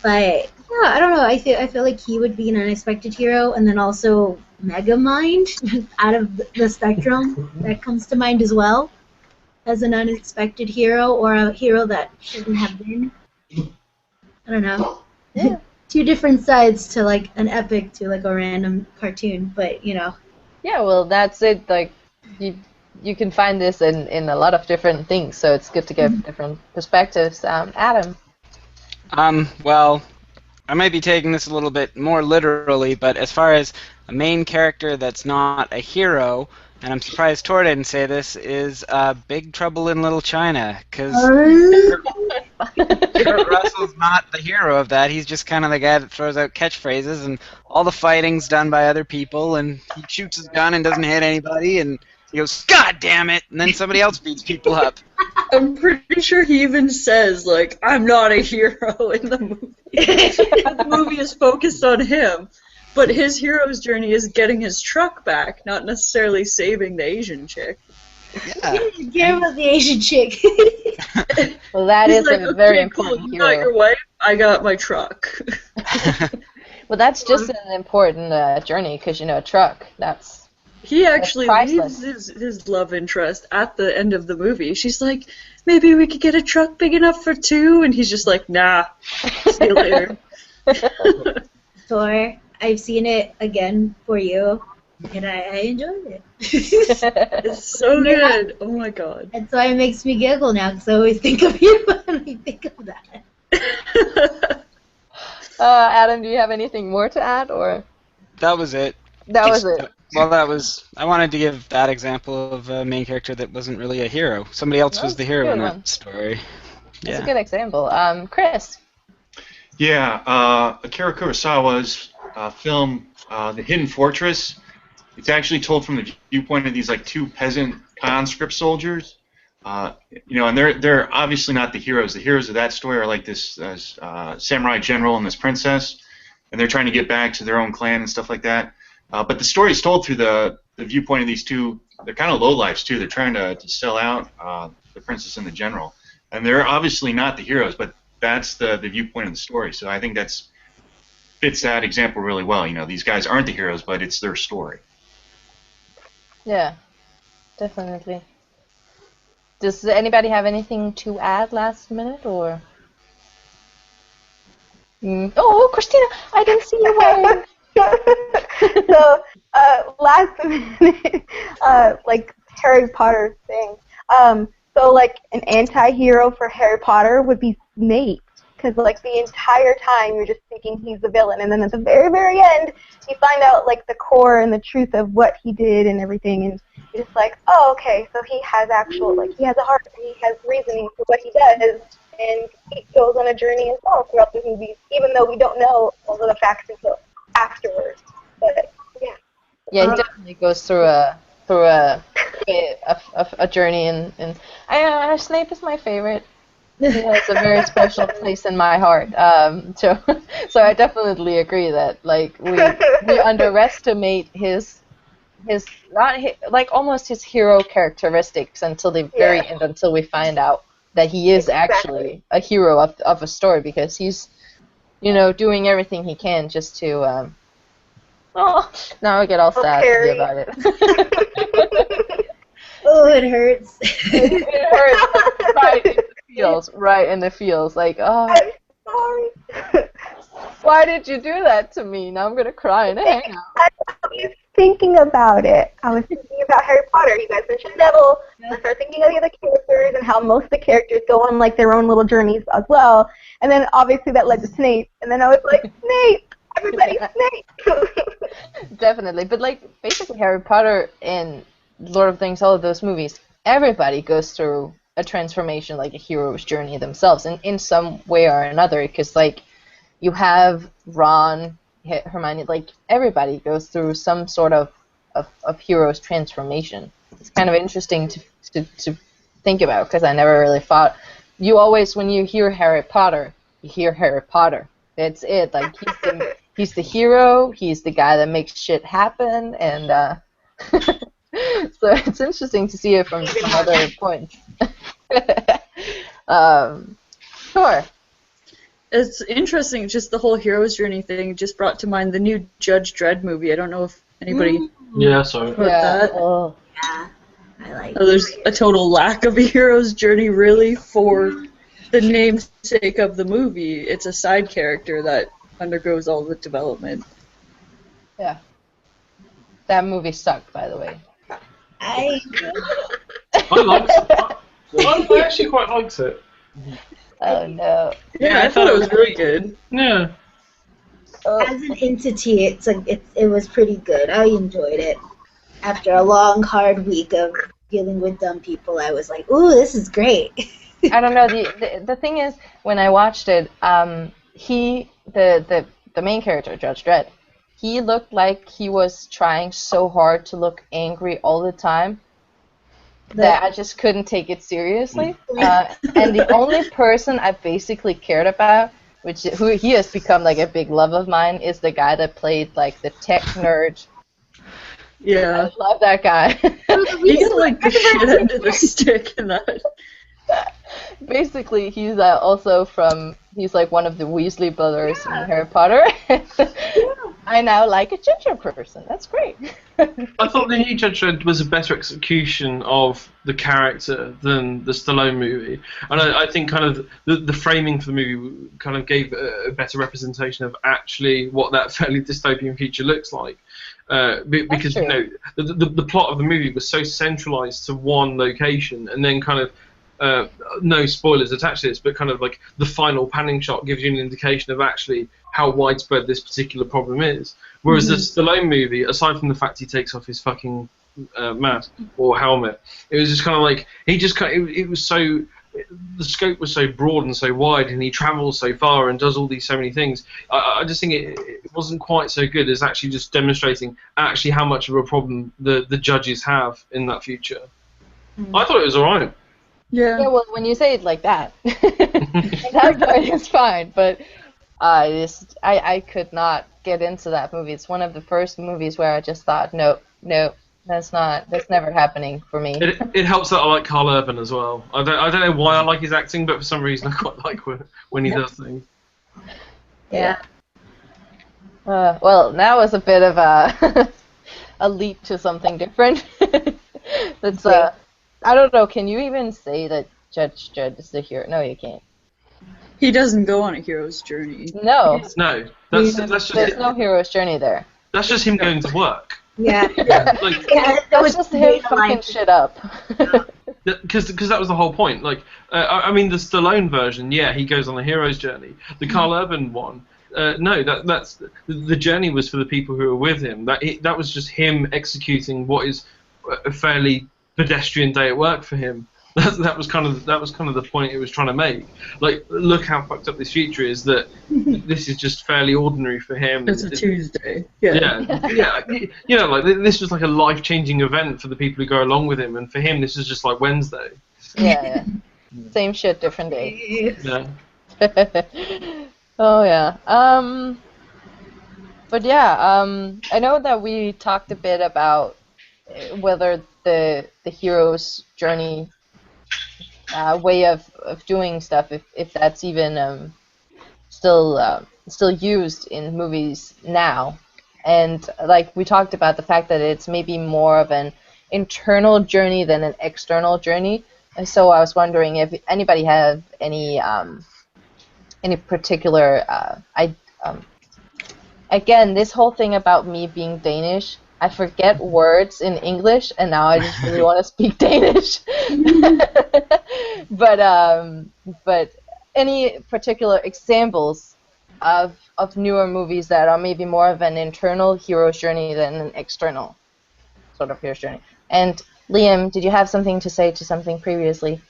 But yeah, I don't know. I feel like he would be an unexpected hero, and then also Megamind out of the spectrum that comes to mind as well as an unexpected hero or a hero that shouldn't have been. I don't know. Yeah. Two different sides to like an epic to like a random cartoon, but you know. Yeah, well, that's it. Like you can find this in a lot of different things, so it's good to get different perspectives. Adam. Well, I might be taking this a little bit more literally, but as far as a main character that's not a hero, and I'm surprised Tor didn't say this, is Big Trouble in Little China, because Kurt Russell's not the hero of that. He's just kind of the guy that throws out catchphrases, and all the fighting's done by other people, and he shoots his gun and doesn't hit anybody, and he goes, God damn it, and then somebody else beats people up. I'm pretty sure he even says, like, I'm not a hero in the movie. The movie is focused on him, but his hero's journey is getting his truck back, not necessarily saving the Asian chick. Yeah. You care about the Asian chick. Well, that He's is like, a very okay, important cool, you got hero. your wife, I got my truck. Well, that's just an important journey, because, a truck, that's... He actually priceless. leaves his love interest at the end of the movie. She's like, maybe we could get a truck big enough for 2, and he's just like, nah, see you later. Thor, I've seen it again for you, and I enjoyed it. It's so good. Oh my god. That's why it makes me giggle now, because I always think of you when I think of that. Adam, do you have anything more to add, or? That was it. That was it. Well, I wanted to give that example of a main character that wasn't really a hero. Somebody else was the hero in that story. That's a good example. Chris. Yeah, Akira Kurosawa's film, The Hidden Fortress, it's actually told from the viewpoint of these like 2 peasant conscript soldiers. And they're obviously not the heroes. The heroes of that story are like this samurai general and this princess, and they're trying to get back to their own clan and stuff like that. But the story is told through the viewpoint of these 2. They're kind of lowlifes too. They're trying to sell out the princess and the general, and they're obviously not the heroes. But that's the viewpoint of the story. So I think fits that example really well. These guys aren't the heroes, but it's their story. Yeah, definitely. Does anybody have anything to add last minute, or? Oh, Christina, I didn't see you wearing. So, last minute, like Harry Potter thing. So like an anti-hero for Harry Potter would be Snape, because like the entire time you're just thinking he's the villain, and then at the very, very end, you find out like the core and the truth of what he did and everything, and you're just like, oh, okay, so he has actual, like, he has a heart, and he has reasoning for what he does, and he goes on a journey as well throughout the movies, even though we don't know all of the facts until afterwards. But yeah. Yeah, he definitely goes through a journey, and Snape is my favorite. He has a very special place in my heart. So I definitely agree that like we underestimate his like almost his hero characteristics until the very end, until we find out that he is actually a hero of a story, because he's doing everything he can just to now I get all sad about it. Oh, it hurts. It hurts right in the feels. Right in the feels. Like, oh. I'm sorry. Why did you do that to me? Now I'm going to cry in a hangout. I was thinking about it. I was thinking about Harry Potter. You guys mentioned Neville. I started thinking of the other characters and how most of the characters go on like their own little journeys as well. And then obviously that led to Snape. And then I was like, Snape! Everybody's Snape! Definitely. But like basically Harry Potter and Lord of the Rings, all of those movies, everybody goes through a transformation, like a hero's journey themselves, in some way or another, because like you have Ron, Hermione, like everybody goes through some sort of hero's transformation. It's kind of interesting to think about, because I never really thought. You always, when you hear Harry Potter, you hear Harry Potter. That's it. Like he's the hero. He's the guy that makes shit happen, and so it's interesting to see it from other points. Sure. It's interesting, just the whole hero's journey thing just brought to mind the new Judge Dredd movie. I don't know if anybody sorry. heard that. Oh. Yeah, I like There's a total lack of a hero's journey, really, for the namesake of the movie. It's a side character that undergoes all the development. Yeah. That movie sucked, by the way. I liked it. I actually quite liked it. Oh no. Yeah, I thought it was really good. Yeah. as an entity, it was pretty good. I enjoyed it. After a long, hard week of dealing with dumb people, I was like, "Ooh, this is great." I don't know. The thing is, when I watched it, the main character, Judge Dredd, he looked like he was trying so hard to look angry all the time that I just couldn't take it seriously. And the only person I basically cared about, who he has become like a big love of mine, is the guy that played like the tech nerd. Yeah. I love that guy. He's like the shit end of the stick in that. Basically, he's he's like one of the Weasley brothers in Harry Potter. I now like a ginger person. That's great. I thought the new Judge Dredd was a better execution of the character than the Stallone movie, and I think kind of the framing for the movie kind of gave a better representation of actually what that fairly dystopian future looks like. Because the plot of the movie was so centralized to one location, and then kind of no spoilers attached to this, but kind of like the final panning shot gives you an indication of actually how widespread this particular problem is. Whereas the Stallone movie, aside from the fact he takes off his fucking mask or helmet, it was just kind of like it was so, the scope was so broad and so wide, and he travels so far and does so many things. I just think it wasn't quite so good as actually just demonstrating actually how much of a problem the judges have in that future. I thought it was alright. Yeah. Yeah, well, when you say it like that, that part is fine, but I could not get into that movie. It's one of the first movies where I just thought, nope, that's never happening for me. It helps that I like Carl Urban as well. I don't know why I like his acting, but for some reason I quite like when he does things. Yeah. Well, that was a bit of a leap to something different. That's I don't know. Can you even say that Judge Dredd is the hero? No, you can't. He doesn't go on a hero's journey. No. No. There's no hero's journey there. That's just him going to work. Yeah. Like, That was just him fucking shit up. because that was the whole point. Like, I mean, the Stallone version, yeah, he goes on a hero's journey. The Carl Urban one, no, that's the journey was for the people who were with him. That was just him executing what is a fairly pedestrian day at work for him. That was kind of the point it was trying to make. Like, look how fucked up this future is. That this is just fairly ordinary for him. It's a Tuesday. Yeah. You know, like this was like a life-changing event for the people who go along with him, and for him, this is just like Wednesday. Yeah. Same shit, different day. Yeah. Oh yeah. But yeah, I know that we talked a bit about whether the hero's journey way of doing stuff, if that's even still used in movies now, and like we talked about the fact that it's maybe more of an internal journey than an external journey. And so I was wondering if anybody had any particular again, this whole thing about me being Danish, I forget words in English, and now I just really want to speak Danish. But any particular examples of newer movies that are maybe more of an internal hero's journey than an external sort of hero's journey? And Liam, did you have something to say to something previously?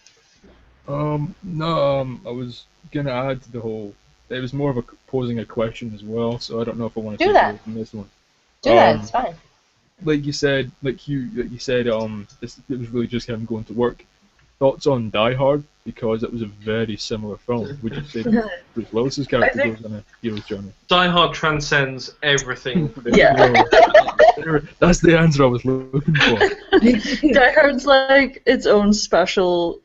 No, I was gonna add to the whole. It was more of posing a question as well, so I don't know if I want to do that from this one. Do that. It's fine. Like you said, it was really just him going to work. Thoughts on Die Hard, because it was a very similar film. Would you say Bruce Willis's character goes on a hero's journey? Die Hard transcends everything. Yeah. That's the answer I was looking for. Die Hard's like its own special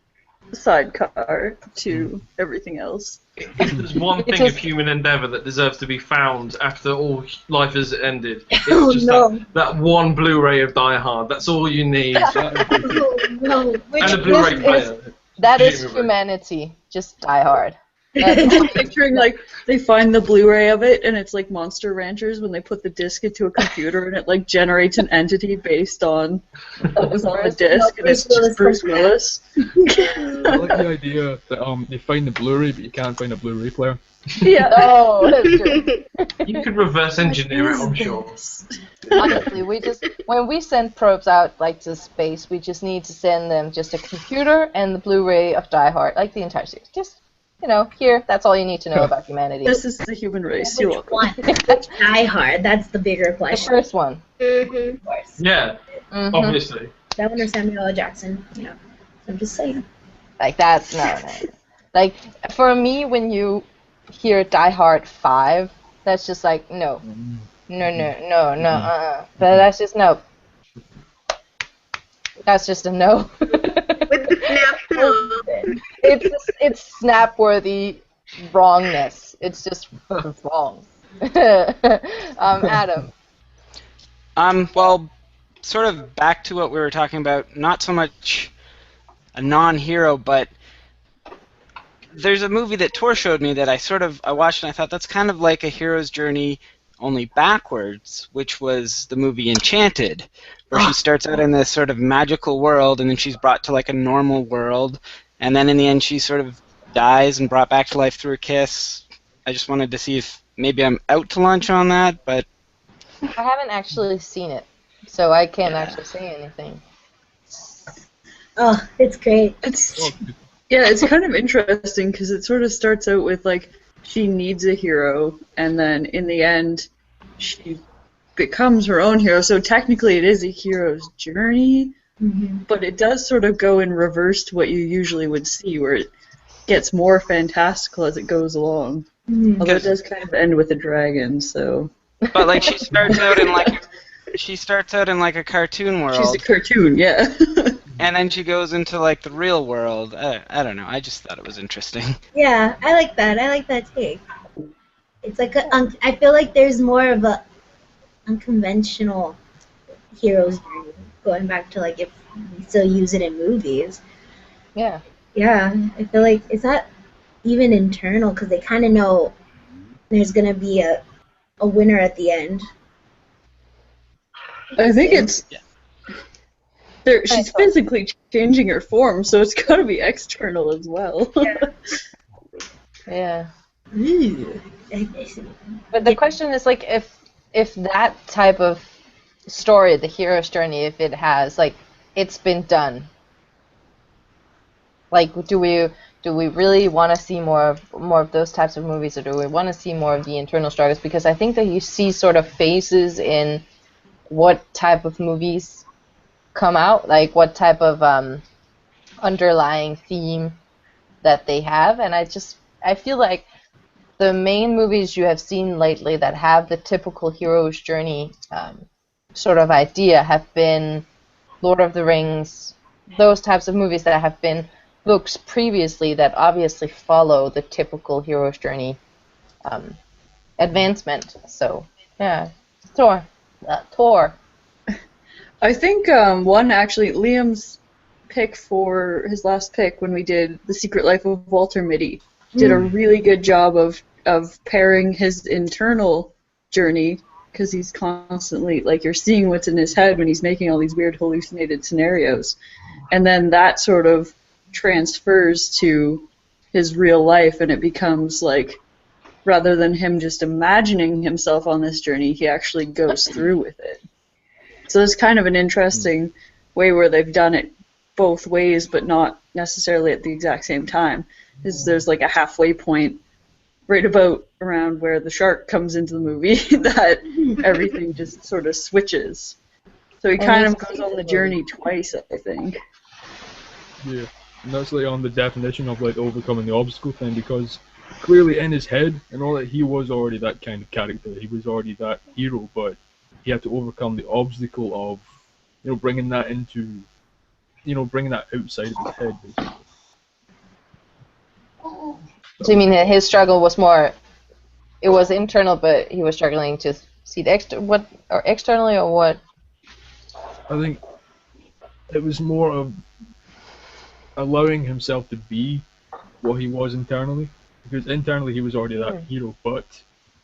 sidecar to everything else. If there's one thing of human endeavour that deserves to be found after all life has ended, it's just that one Blu-ray of Die Hard. That's all you need. And a Blu-ray player. That is humanity. Just Die Hard. I'm picturing like they find the Blu-ray of it, and it's like Monster Ranchers when they put the disc into a computer and it like generates an entity based on what was on the disc, and it's just Bruce Willis. I like the idea that you find the Blu-ray but you can't find a Blu-ray player. Yeah. Oh, that's true. You could reverse engineer it, I'm sure. Honestly, when we send probes out like to space, we just need to send them just a computer and the Blu-ray of Die Hard, like the entire series. Just here, that's all you need to know about humanity. This is the human race. You're welcome. Which Die Hard? That's the bigger question. The first one. Of course. Yeah, obviously. That one or Samuel L. Jackson, I'm just saying. Like, that's, no. Like, for me, when you hear Die Hard 5, that's just like, no. But that's just no. That's just a no. With the snap. It's snap-worthy wrongness. It's just wrong. Adam. Well, sort of back to what we were talking about, not so much a non-hero, but there's a movie that Tor showed me that I watched and I thought that's kind of like a hero's journey only backwards, which was the movie Enchanted, where she starts out in this sort of magical world and then she's brought to like a normal world, and then in the end she sort of dies and brought back to life through a kiss. I just wanted to see if maybe I'm out to lunch on that, but I haven't actually seen it, so I can't actually say anything. Oh, it's great. It's kind of interesting because it sort of starts out with like she needs a hero, and then in the end she becomes her own hero. So technically it is a hero's journey, but it does sort of go in reverse to what you usually would see, where it gets more fantastical as it goes along. Although it does kind of end with a dragon, so. But like she starts out in like a cartoon world. She's a cartoon, yeah. And then she goes into like the real world. I don't know. I just thought it was interesting. Yeah, I like that. I like that take. It's like I feel like there's more of a unconventional hero's journey, going back to like if we still use it in movies. Yeah. Yeah, I feel like it's not even internal because they kind of know there's gonna be a winner at the end. I think it's she's physically changing her form, so it's got to be external as well. Yeah. But the question is, like, if that type of story, the hero's journey, if it has, like, it's been done. Like, do we really want to see more of those types of movies, or do we want to see more of the internal struggles? Because I think that you see sort of phases in what type of movies come out, like what type of underlying theme that they have, and I feel like the main movies you have seen lately that have the typical hero's journey sort of idea have been Lord of the Rings, those types of movies that have been books previously that obviously follow the typical hero's journey advancement. So, yeah. Thor. I think one actually, Liam's pick for his last pick when we did The Secret Life of Walter Mitty did a really good job of pairing his internal journey, because he's constantly, like, you're seeing what's in his head when he's making all these weird hallucinated scenarios, and then that sort of transfers to his real life, and it becomes like, rather than him just imagining himself on this journey, he actually goes through with it. So it's kind of an interesting way where they've done it both ways, but not necessarily at the exact same time. There's like a halfway point right about around where the shark comes into the movie that everything just sort of switches. So he kind of goes on the journey twice, I think. Yeah, and that's like on the definition of like overcoming the obstacle thing, because clearly in his head and all that, he was already that kind of character. He was already that hero, but he had to overcome the obstacle of, bringing that into, bringing that outside of his head, basically. So you mean that his struggle was more, it was internal, but he was struggling to see the externally, or what? I think it was more of allowing himself to be what he was internally, because internally he was already that hero, but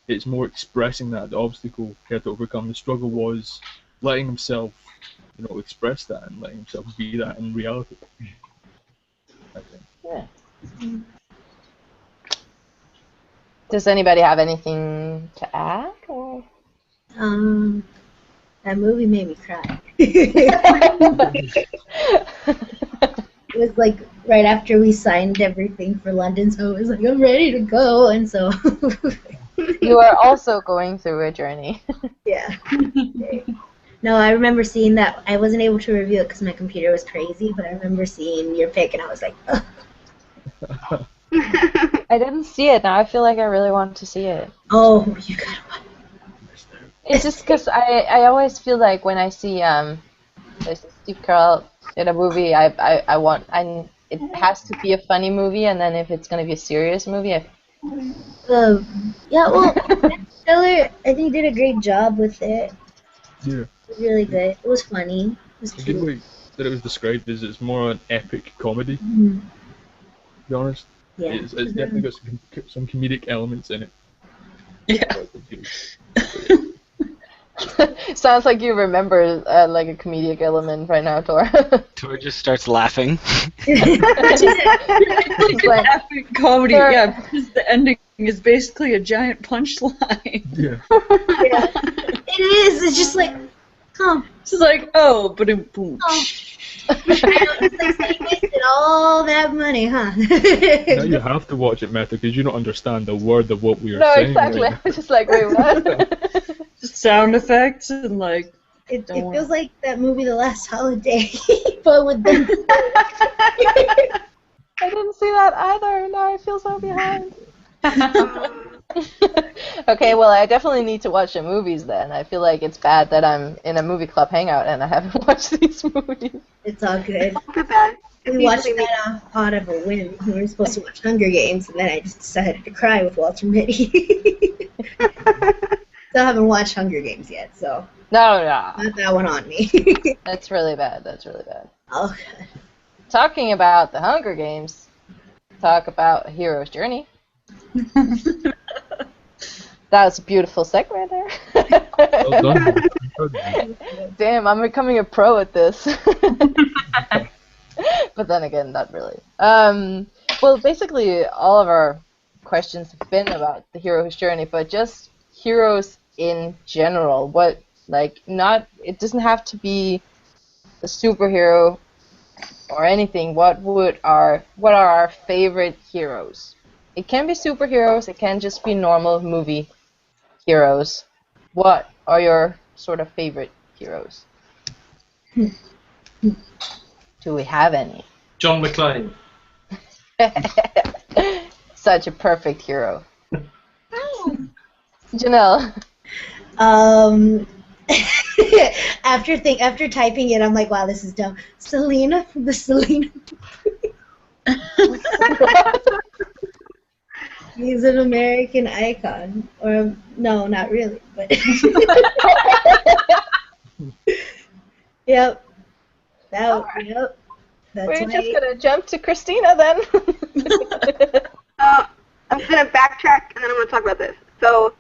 it's more expressing that, the obstacle he had to overcome. The struggle was letting himself, express that and letting himself be that in reality, I think. Yeah. Does anybody have anything to add? Or? That movie made me cry. It was like right after we signed everything for London, so it was like, I'm ready to go, and so... You are also going through a journey. Yeah. No, I remember seeing that. I wasn't able to review it because my computer was crazy, but I remember seeing your pick, and I was like, ugh. I didn't see it. Now I feel like I really want to see it. Oh, you gotta watch it. It's just because I always feel like when I see there's Steve Carell in a movie, it has to be a funny movie, and then if it's gonna be a serious movie, yeah, well, Stiller, I think, did a great job with it. Yeah. It was really good. It was funny. It was a good way that it was described is it's more an epic comedy. To be honest, yeah. It's definitely got some comedic elements in it. Yeah. Sounds like you remember like a comedic element right now, Tor. Tor just starts laughing. It's like epic comedy, yeah, because the ending is basically a giant punchline. Yeah. Yeah. It is. It's just like, huh. It's like, oh, boom. Oh. It's like, you wasted all that money, huh? Now you have to watch it, Meta, because you don't understand the word of what we are saying. No, exactly. Right? I was just like, wait, what? Just sound effects and like. It feels like that movie, The Last Holiday, but with them. I didn't see that either. Now I feel so behind. Okay, well, I definitely need to watch the movies then. I feel like it's bad that I'm in a movie club hangout and I haven't watched these movies. It's all good. Not too bad. We watched that out of a whim. We were supposed to watch Hunger Games, and then I just decided to cry with Walter Mitty. Still haven't watched Hunger Games yet, so. No. Not that one on me. That's really bad. Okay. Talking about the Hunger Games, talk about a hero's journey. That was a beautiful segue there. Well done. Damn, I'm becoming a pro at this. But then again, not really. Well, basically, all of our questions have been about the hero's journey, but just heroes in general. What, like, not, it doesn't have to be a superhero or anything. What are our favorite heroes? It can be superheroes, it can just be normal movie heroes. What are your sort of favorite heroes? Do we have any? John McClane. Such a perfect hero. Janelle. After typing it, I'm like, wow, this is dumb. Selena from the Selena. He's an American icon, or no, not really, but. Yep. Yep. That's We're just gonna jump to Christina then. I'm gonna backtrack and then I'm gonna talk about this. So,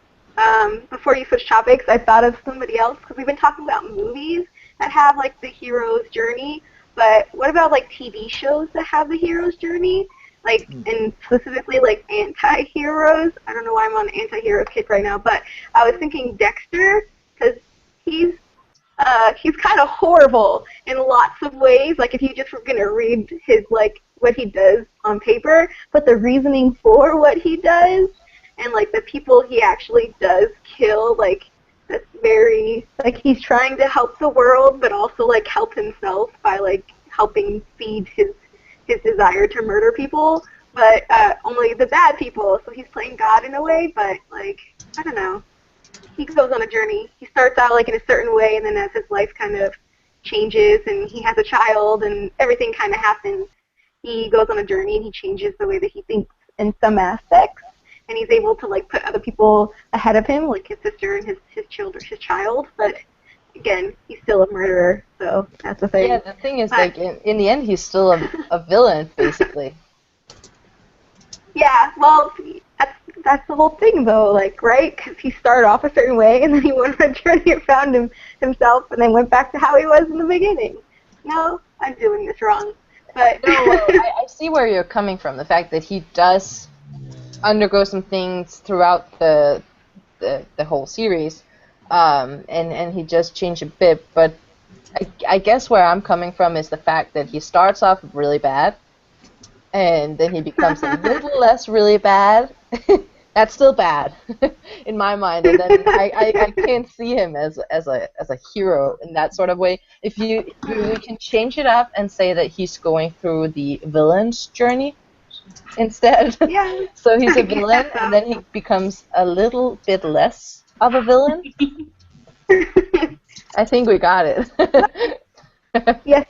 before you switch topics, I thought of somebody else because we've been talking about movies that have like the hero's journey. But what about like TV shows that have the hero's journey? Like, and specifically like anti-heroes. I don't know why I'm on the anti-hero kick right now, but I was thinking Dexter because he's kind of horrible in lots of ways. Like, if you just were gonna read his like what he does on paper, but the reasoning for what he does and like the people he actually does kill, like that's very like he's trying to help the world, but also like help himself by like helping feed his desire to murder people, but only the bad people. So he's playing God in a way, but like I don't know. He goes on a journey. He starts out like in a certain way, and then as his life kind of changes, and he has a child, and everything kind of happens, he goes on a journey, and he changes the way that he thinks in some aspects, and he's able to like put other people ahead of him, like his sister and his child. But again, he's still a murderer, so that's the thing. Yeah, the thing is, like in the end, he's still a villain, basically. Yeah, well, that's the whole thing, though, like, right? Because he started off a certain way, and then he went on a journey and found himself, and then went back to how he was in the beginning. No, I'm doing this wrong. But no, well, I see where you're coming from. The fact that he does undergo some things throughout the whole series, and he just changed a bit. But I guess where I'm coming from is the fact that he starts off really bad, and then he becomes a little less really bad. That's still bad in my mind, and then I can't see him as a hero in that sort of way. If you can change it up and say that he's going through the villain's journey instead. Yeah. So he's a villain, and then he becomes a little bit less of a villain. I think we got it. Yes.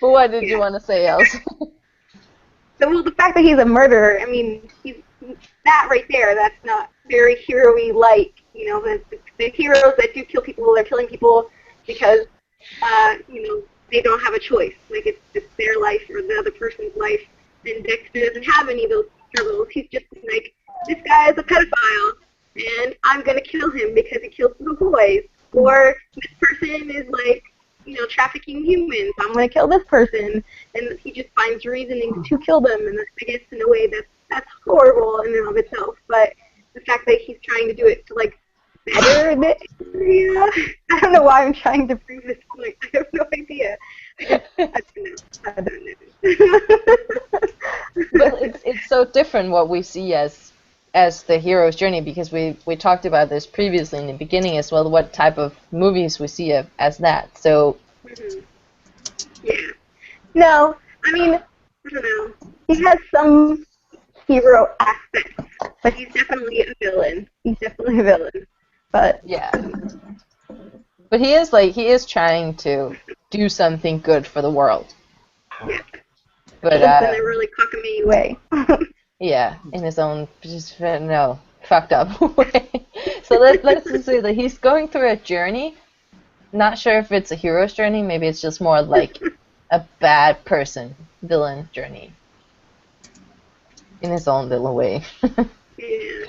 But what did you want to say else? Well, the fact that he's a murderer, I mean, that right there, that's not very hero-y like. You know, the heroes that do kill people, they're killing people because, they don't have a choice. Like, it's their life or the other person's life. And Dexter doesn't have any of those struggles. He's just like, this guy is a pedophile, and I'm going to kill him because he kills little boys. Or this person is like, trafficking humans. I'm going to kill this person. And he just finds reasoning to kill them. And I guess in a way that's horrible in and of itself. But the fact that he's trying to do it to, like, better the area. I don't know why I'm trying to prove this point. I have no idea. I don't know. But it's so different what we see as the hero's journey, because we talked about this previously in the beginning as well, what type of movies we see as that. So yeah. No, I mean, I don't know. He has some hero aspects, but he's definitely a villain. But yeah. But he is trying to do something good for the world. Yeah. But in a really cockamamie way. Yeah, in his own fucked up way. So let's just say that he's going through a journey. Not sure if it's a hero's journey. Maybe it's just more like a bad person, villain journey. In his own little way. Yeah.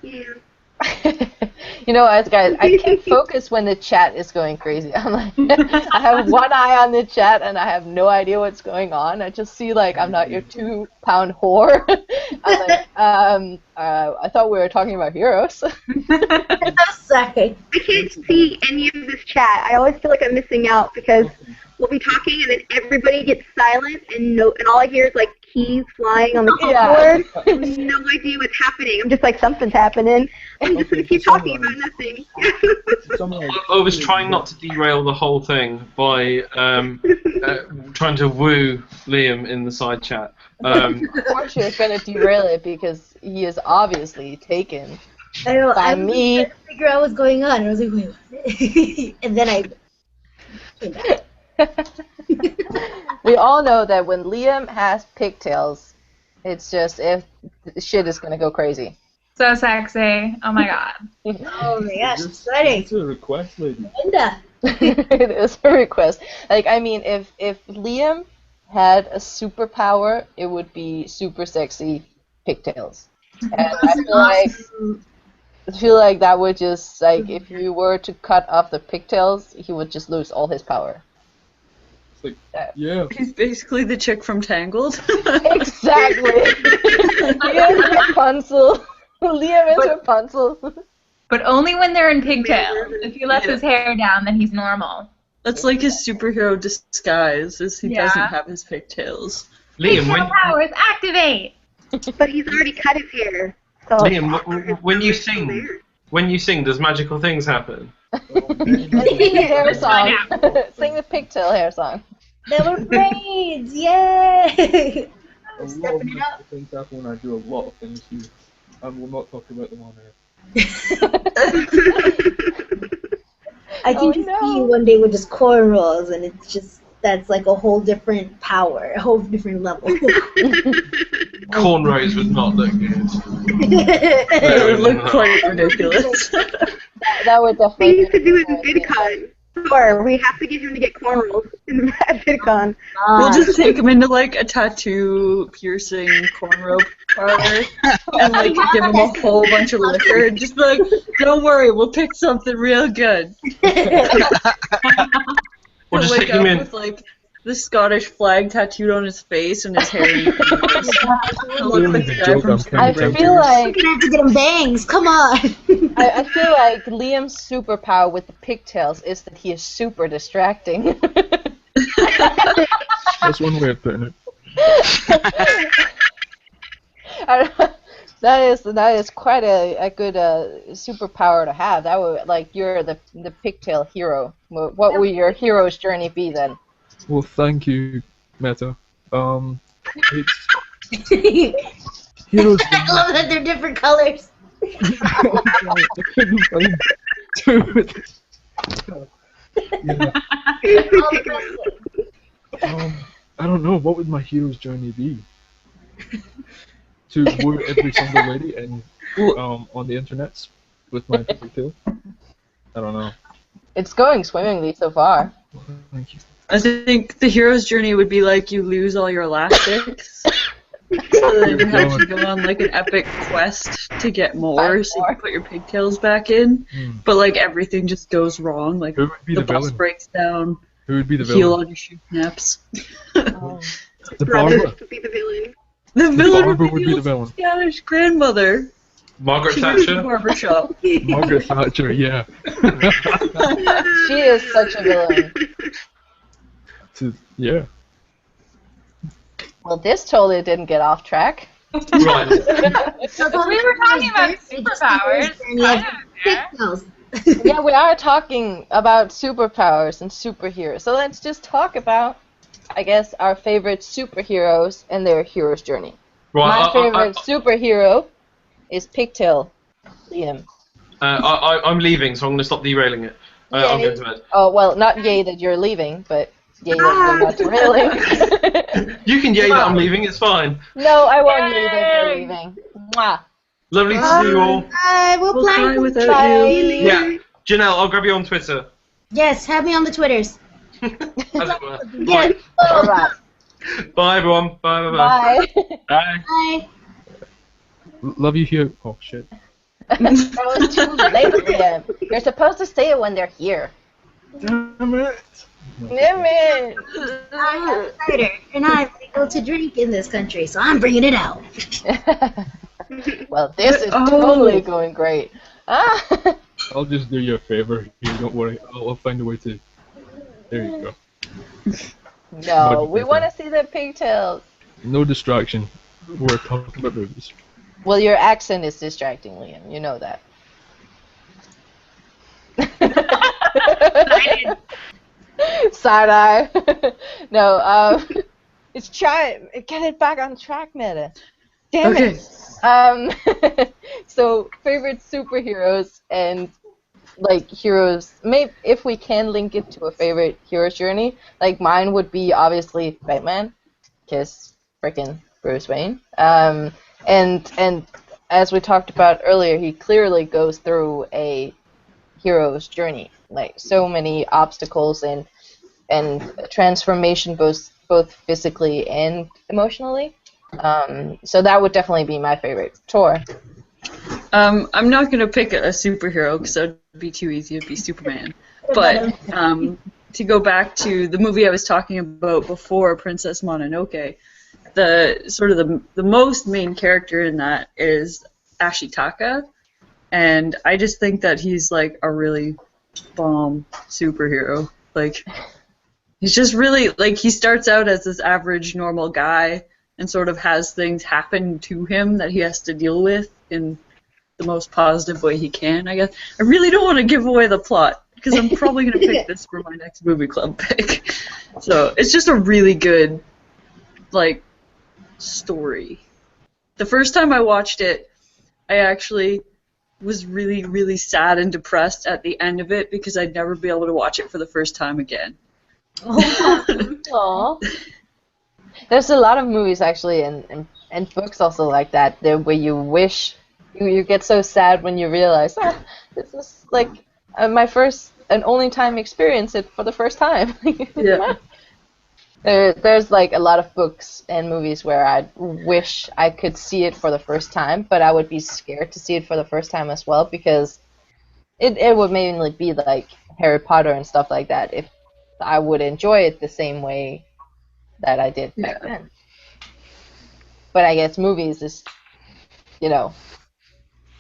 Yeah. You know what, guys? I can't focus when the chat is going crazy. I'm like, I have one eye on the chat and I have no idea what's going on. I just see like, I'm not your 2-pound whore. I'm like, I thought we were talking about heroes. Sorry. I can't see any of this chat. I always feel like I'm missing out because we'll be talking and then everybody gets silent and all I hear is like keys flying on the keyboard. I have no idea what's happening. I'm just like, something's happening. I'm just going to keep talking about nothing. I was trying not to derail the whole thing by trying to woo Liam in the side chat. Of course you're going to derail it because he is obviously taken by me. I was trying to figure out what's going on. I was like, wait, what? And then I came back. We all know that when Liam has pigtails, it's just shit is gonna go crazy. So sexy. Oh my god. Oh my gosh, exciting. It's a request, lady. Linda. It is a request. Like, I mean, if Liam had a superpower, it would be super sexy pigtails. And I feel like that would just, like, if you were to cut off the pigtails, he would just lose all his power. It's like, yeah. He's basically the chick from Tangled. Exactly. Liam is Rapunzel. Liam is Rapunzel. But only when they're in pigtails. If he lets his hair down, then he's normal. That's like his superhero disguise, is he doesn't have his pigtails. Liam, Pigtail powers activate! But he's already cut his hair. So Liam, when you sing, does magical things happen? Sing the hair song. Sing the pigtail hair song. There were braids, yay! A lot of magical things happen when I do a lot of things here. And we'll not talk about them on air. I can just see you one day with just cornrows, and it's just, that's like a whole different power, a whole different level. Cornrows would not look good. It would look quite ridiculous. That would definitely. We used to do it in VidCon. Or we have to get him to get cornrows in VidCon. We'll just take him into like a tattoo piercing cornrow parlor and like give him a whole bunch of liquor and just be like, don't worry, we'll pick something real good. We'll just take him in with like the Scottish flag tattooed on his face and his hair. I feel like We're gonna have to get him bangs. Come on. I feel like Liam's superpower with the pigtails is that he is super distracting. That's one way of putting it. That is quite a good superpower to have. That would, like, you're the pigtail hero. What would your hero's journey be then? Well, thank you, Meta. It's heroes. I love that they're different colors. I couldn't find two. Yeah. I don't know. What would my hero's journey be? To woo every single lady and on the internets with my pigtail? I don't know. It's going swimmingly so far. Thank you. I think the hero's journey would be like you lose all your elastics. So then you have to go on like an epic quest to get more, so you can put your pigtails back in. But like everything just goes wrong. Like Who would be the the bus villain? breaks down. Who would be the Heel villain? on your shoe snaps. The barber. To be the villain. The villain barber would would be be the the villain. Scottish grandmother. Margaret She works in the Thatcher? barbershop. Margaret Thatcher, yeah. She is such a villain. Yeah. Well, this totally didn't get off track. Right. We were talking about superpowers. Pigtails. Yeah, we are talking about superpowers and superheroes. So let's just talk about, I guess, our favorite superheroes and their hero's journey. Right, My favorite superhero is Pigtail Liam. I'm leaving, so I'm going to stop derailing it. I'm going to bed. Oh, well, not yay that you're leaving, but yay that you're not derailing. You can yay that I'm leaving, it's fine. No, I won't yay that you're leaving. Mwah. Lovely to see you all. We'll We'll fly fly without Bye. you. Yeah, Janelle, I'll grab you on Twitter. Yes, have me on the Twitters. As it were. Yes. All right. Bye, everyone. Bye, bye, bye. Bye. Bye. Bye. Love you here. Oh, shit. That was too late, Liam. You're supposed to say it when they're here. Damn it! Damn it! I have a cider, and I'm legal to drink in this country, so I'm bringing it out. Well, this is totally going great. Ah. I'll just do you a favor. You don't worry. I'll find a way to. There you go. No, we want to see the pigtails. No distraction. We're talking about movies. Well, your accent is distracting, Liam. You know that. Side eye. No, it's get it back on track, Meta. Damn it. So favorite superheroes and like heroes. Maybe if we can link it to a favorite hero's journey, like mine would be obviously Batman, kiss frickin' Bruce Wayne. And as we talked about earlier, he clearly goes through a hero's journey, like so many obstacles and transformation both physically and emotionally. So that would definitely be my favorite. Tor. I'm not gonna pick a superhero because that would be too easy. It'd be Superman. But to go back to the movie I was talking about before, Princess Mononoke, the most main character in that is Ashitaka, and I just think that he's like a really bomb superhero. Like he's just really like he starts out as this average normal guy and sort of has things happen to him that he has to deal with in the most positive way he can, I guess. I really don't want to give away the plot because I'm probably going to pick this for my next movie club pick. So it's just a really good like story. The first time I watched it, I actually was really, really sad and depressed at the end of it because I'd never be able to watch it for the first time again. Aww. There's a lot of movies actually and books also like that where you wish you get so sad when you realize this is like my first and only time experience it for the first time. Yeah. There's like a lot of books and movies where I wish I could see it for the first time, but I would be scared to see it for the first time as well because it would mainly be like Harry Potter and stuff like that if I would enjoy it the same way that I did back then. But I guess movies is,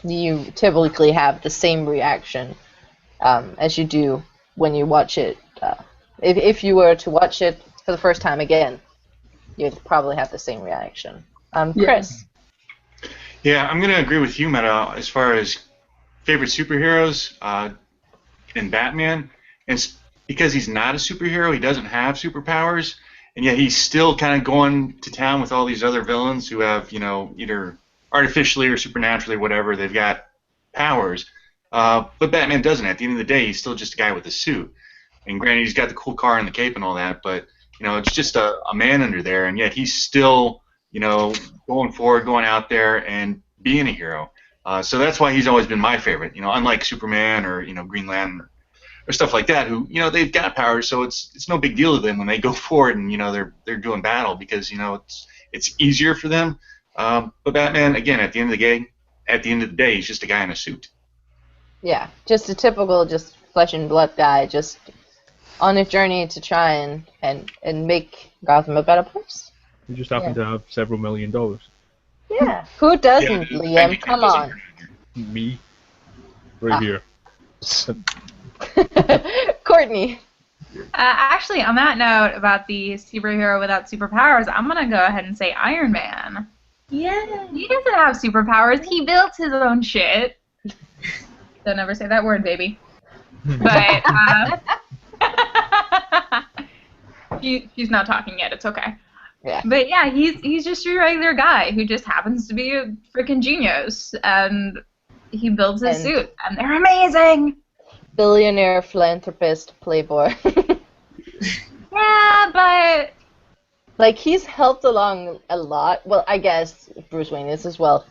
you typically have the same reaction as you do when you watch it. If you were to watch it for the first time again, you'd probably have the same reaction. Chris? Yeah, I'm going to agree with you, Meta, as far as favorite superheroes in Batman. And it's because he's not a superhero, he doesn't have superpowers, and yet he's still kind of going to town with all these other villains who have, either artificially or supernaturally, whatever, they've got powers. But Batman doesn't. At the end of the day, he's still just a guy with a suit. And granted, he's got the cool car and the cape and all that, but it's just a man under there, and yet he's still, going forward, going out there and being a hero. So that's why he's always been my favorite. Unlike Superman or Green Lantern or stuff like that, who they've got powers, so it's no big deal to them when they go forward and they're doing battle because it's easier for them. But Batman, again, at the end of the day, he's just a guy in a suit. Yeah, just a typical, just flesh and blood guy, just on a journey to try and make Gotham a better place. You just happen to have several $1 million. Yeah, who doesn't, Liam? Come on. Me, right here. Courtney. Actually, on that note about the superhero without superpowers, I'm gonna go ahead and say Iron Man. Yeah. He doesn't have superpowers. He built his own shit. Don't ever say that word, baby. But she's not talking yet. It's okay. Yeah. But yeah, he's just a regular guy who just happens to be a freaking genius, and he builds his suit, and they're amazing. Billionaire, philanthropist, playboy. Yeah, but like he's helped along a lot. Well, I guess Bruce Wayne is as well.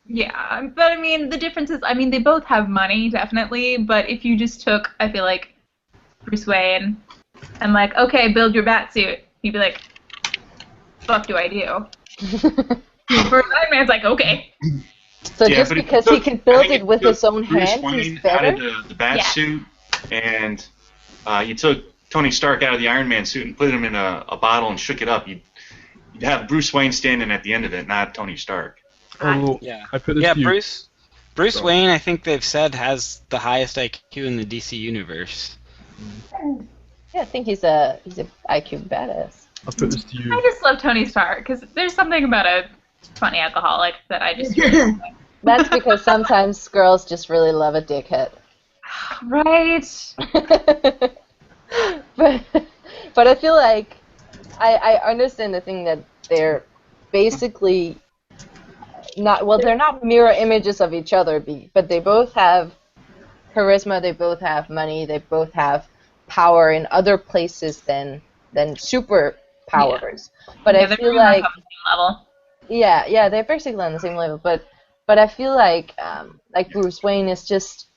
Yeah, but I mean, the difference is, they both have money, definitely, but if you just took, I feel like, Bruce Wayne and like, okay, build your bat suit, he'd be like, fuck do I do? First Iron Man's like, okay. So Yeah, just but because it he took, can I build think it it with took his own Bruce hands, he's Wayne out better? of the bat Yeah. suit, and you took Tony Stark out of the Iron Man suit and put him in a bottle and shook it up. You'd have Bruce Wayne standing at the end of it, not Tony Stark. Although Yeah. I put this Yeah, to you. Bruce Sorry. Wayne, I think they've said, has the highest IQ in the DC universe. Yeah, I think he's a IQ badass. I'll put this to I you. just love Tony Stark because there's something about a funny alcoholic that I just That's because sometimes girls just really love a dickhead. right. but I feel like I understand the thing that they're basically they're not mirror images of each other, but they both have charisma, they both have money, they both have power in other places than superpowers. But Yeah, I they're feel very much like on the same level. yeah, they're basically on the same level. But I feel like Bruce Wayne is just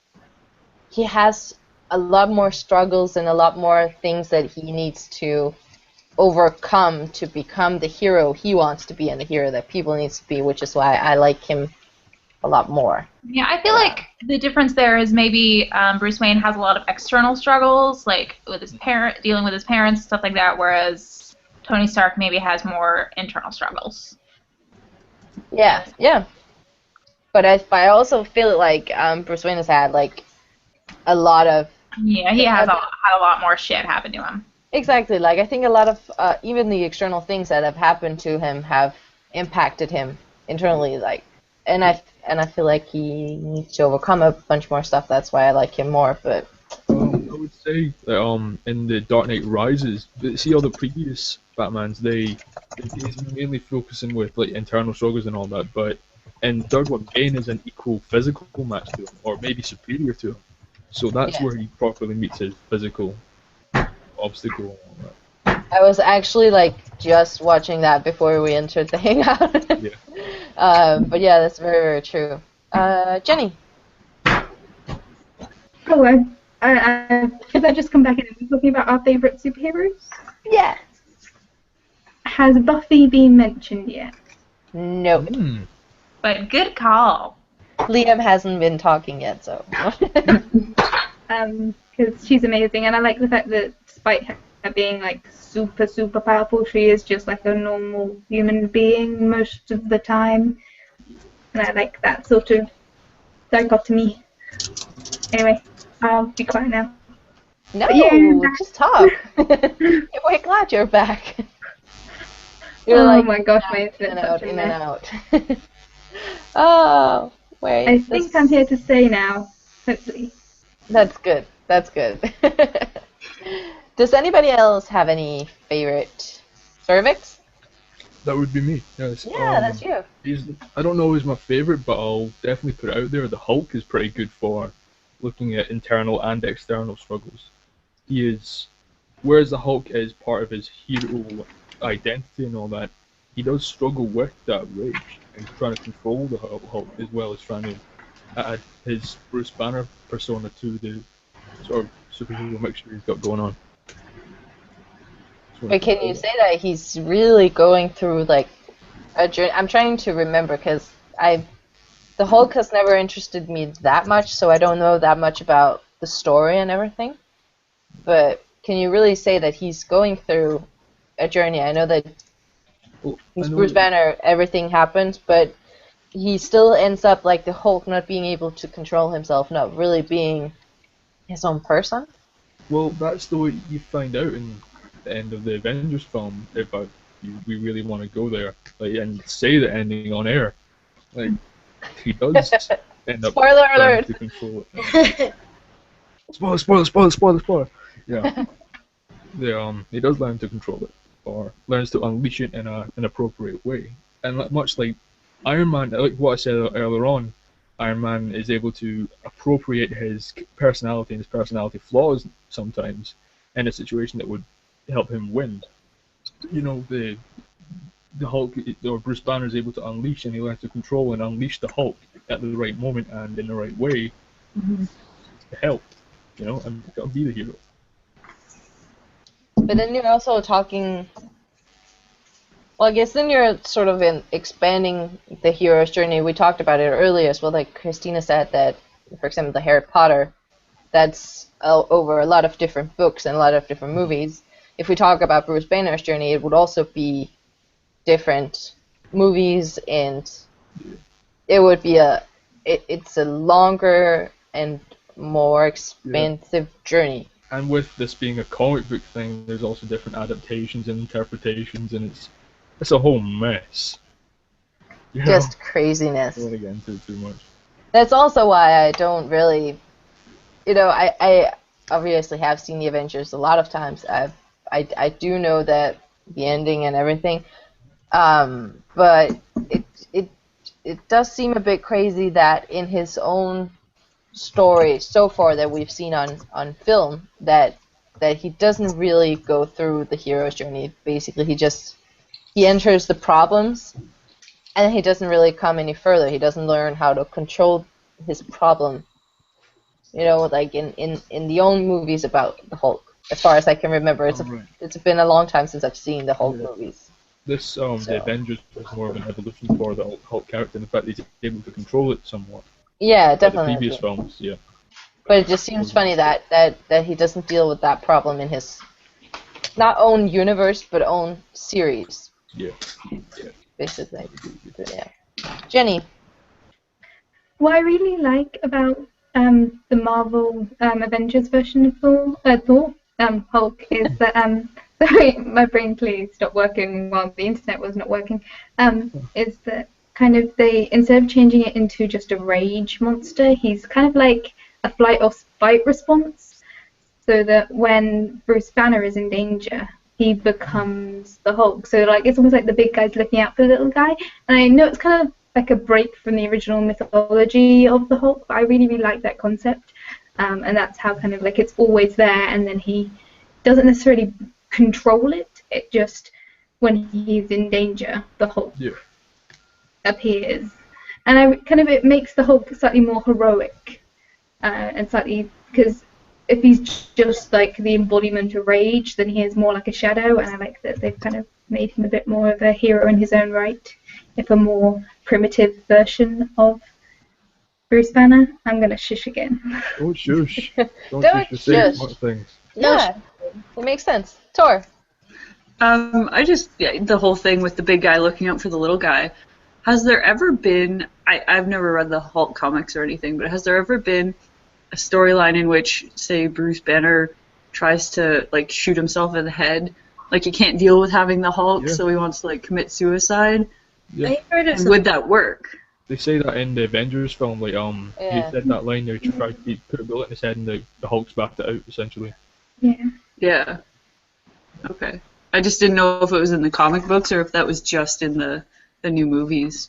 he has a lot more struggles and a lot more things that he needs to overcome to become the hero he wants to be and the hero that people needs to be, which is why I like him a lot more. Yeah, I feel like the difference there is maybe Bruce Wayne has a lot of external struggles, like with his dealing with his parents, stuff like that, whereas Tony Stark maybe has more internal struggles. Yeah. But I also feel like Bruce Wayne has had like a lot of Yeah, he has had a lot more shit happen to him. exactly, like I think a lot of even the external things that have happened to him have impacted him internally, like and I feel like he needs to overcome a bunch more stuff. That's why I like him more. But I would say that in the Dark Knight Rises, see all the previous Batmans, he's mainly focusing with like internal struggles and all that, but in third one, Bane is an equal physical match to him, or maybe superior to him. So that's Yeah. where he properly meets his physical obstacle and all that. I was actually like just watching that before we entered the hangout. Yeah. But yeah, that's very, very true. Jenny. Hello. Because I've just come back in and we're talking about our favourite superheroes. Yeah. Has Buffy been mentioned yet? Nope. But good call. Liam hasn't been talking yet, so. Because she's amazing, and I like the fact that despite her being like super, super powerful, she is just like a normal human being most of the time. And I like that sort of dichotomy. Anyway, I'll be quiet now. No, yeah, just talk. We're glad you're back. You're like, my gosh, my internet's in and out. Oh, wait. I think I'm here to stay now, hopefully. That's good. That's good. Does anybody else have any favorite cervix? That would be me. Yes. Yeah, that's you. I don't know who's my favorite, but I'll definitely put it out there. The Hulk is pretty good for looking at internal and external struggles. Whereas the Hulk is part of his hero identity and all that, he does struggle with that rage and trying to control the Hulk as well as trying to add his Bruce Banner persona to the sort of superhero mixture he's got going on. But can you say that he's really going through like a journey? I'm trying to remember because the Hulk has never interested me that much, so I don't know that much about the story and everything. But can you really say that he's going through a journey? I know that he's Bruce Banner, everything happens, but he still ends up like the Hulk, not being able to control himself, not really being his own person. Well, that's the way you find out in the end of the Avengers film, if we really want to go there, like, and say the ending on air. Like, he does end up Spoiler trying alert! to control it. Spoiler! Yeah. He does learn to control it, or learns to unleash it in an appropriate way. And much like Iron Man, like what I said earlier on, Iron Man is able to appropriate his personality and his personality flaws sometimes in a situation that would help him win. You know, the Hulk, or Bruce Banner, is able to unleash, and he learns to control and unleash the Hulk at the right moment and in the right way to help, and be the hero. But then you're also talking Well, I guess then you're sort of in expanding the hero's journey. We talked about it earlier as well. Like Christina said that, for example, the Harry Potter, that's over a lot of different books and a lot of different movies. If we talk about Bruce Banner's journey, it would also be different movies, and it would be it's a longer and more expensive journey. And with this being a comic book thing, there's also different adaptations and interpretations, and it's a whole mess. You know? Just craziness. I don't want to get into it too much. That's also why I don't really, I obviously have seen the Avengers a lot of times. I do know that the ending and everything, but it does seem a bit crazy that in his own story so far that we've seen on film that he doesn't really go through the hero's journey. Basically, he enters the problems, and he doesn't really come any further. He doesn't learn how to control his problem. Like in the old movies about the Hulk, as far as I can remember. It's been a long time since I've seen the Hulk movies. This the Avengers was more of an evolution for the Hulk character, and the fact that he's able to control it somewhat. Yeah, definitely. The previous films, yeah. But it just seems funny that he doesn't deal with that problem in his not own universe but own series. Yeah. Basically. Yeah. Jenny. What I really like about the Marvel Avengers version of Thor, Hulk, is that sorry, my brain clearly stopped working while the internet was not working. Is that kind of they, instead of changing it into just a rage monster, he's kind of like a flight or fight response, so that when Bruce Banner is in danger, he becomes the Hulk. So like it's almost like the big guy's looking out for the little guy. And I know it's kind of like a break from the original mythology of the Hulk, but I really, really like that concept. And that's how kind of like it's always there, and then he doesn't necessarily control it. It just, when he's in danger, the Hulk appears. And it makes the Hulk slightly more heroic, and slightly, because if he's just like the embodiment of rage, then he is more like a shadow, and I like that they've kind of made him a bit more of a hero in his own right, if a more primitive version of Bruce Banner. I'm going to shush again. Oh, shush. Don't shush. Things. Yeah, it makes sense. Tor. The whole thing with the big guy looking out for the little guy. Has there ever been, I've never read the Hulk comics or anything, but has there ever been a storyline in which, say, Bruce Banner tries to, like, shoot himself in the head? Like, he can't deal with having the Hulk, so he wants to, like, commit suicide? Yeah. Would that work? They say that in the Avengers film, like, he said that line there, he put a bullet in his head and the Hulk spat it out, essentially. Yeah. Okay. I just didn't know if it was in the comic books or if that was just in the new movies.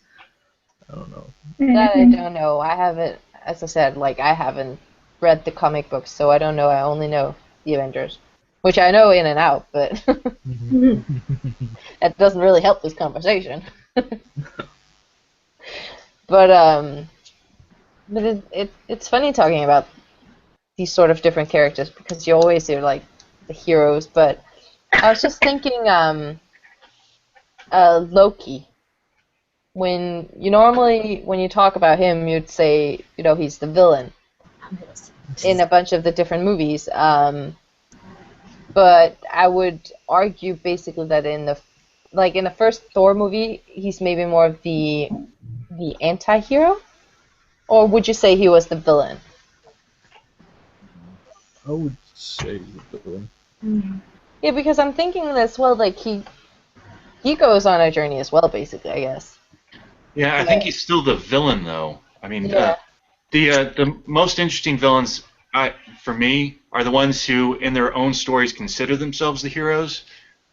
I don't know. That I don't know. I haven't, as I said, like, I haven't read the comic books, so I don't know. I only know the Avengers, which I know in and out, but that doesn't really help this conversation. But it's funny talking about these sort of different characters because you always hear like the heroes. But I was just thinking, Loki. When you talk about him, you'd say he's the villain in a bunch of the different movies. But I would argue basically that in the first Thor movie, he's maybe more of the anti-hero, or would you say he was the villain? I would say the villain. Yeah, because I'm thinking as well, like he goes on a journey as well, basically, I guess. Yeah, I think he's still the villain, though. I mean, the most interesting villains, for me, are the ones who, in their own stories, consider themselves the heroes,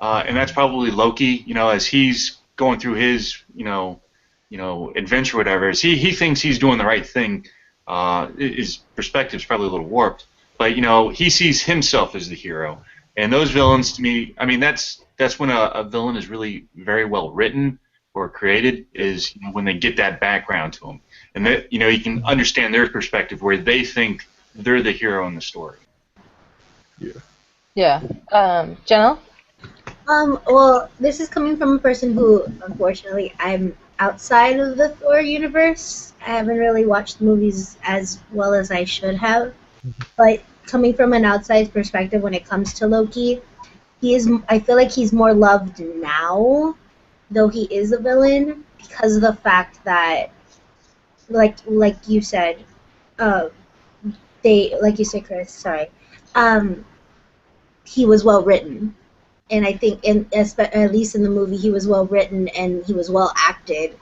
and that's probably Loki. As he's going through his, adventure, or whatever, as he thinks he's doing the right thing. His perspective's probably a little warped, but he sees himself as the hero. And those villains, to me, I mean, that's when a villain is really very well written or created, is when they get that background to them, and that you can understand their perspective where they think they're the hero in the story. Yeah. Janelle? Well, this is coming from a person who, unfortunately, I'm outside of the Thor universe. I haven't really watched the movies as well as I should have. But coming from an outside perspective when it comes to Loki, I feel like he's more loved now, though he is a villain, because of the fact that, like you said, uh, like you said, Chris, sorry, he was well written. And I think, at least in the movie, he was well written and he was well acted.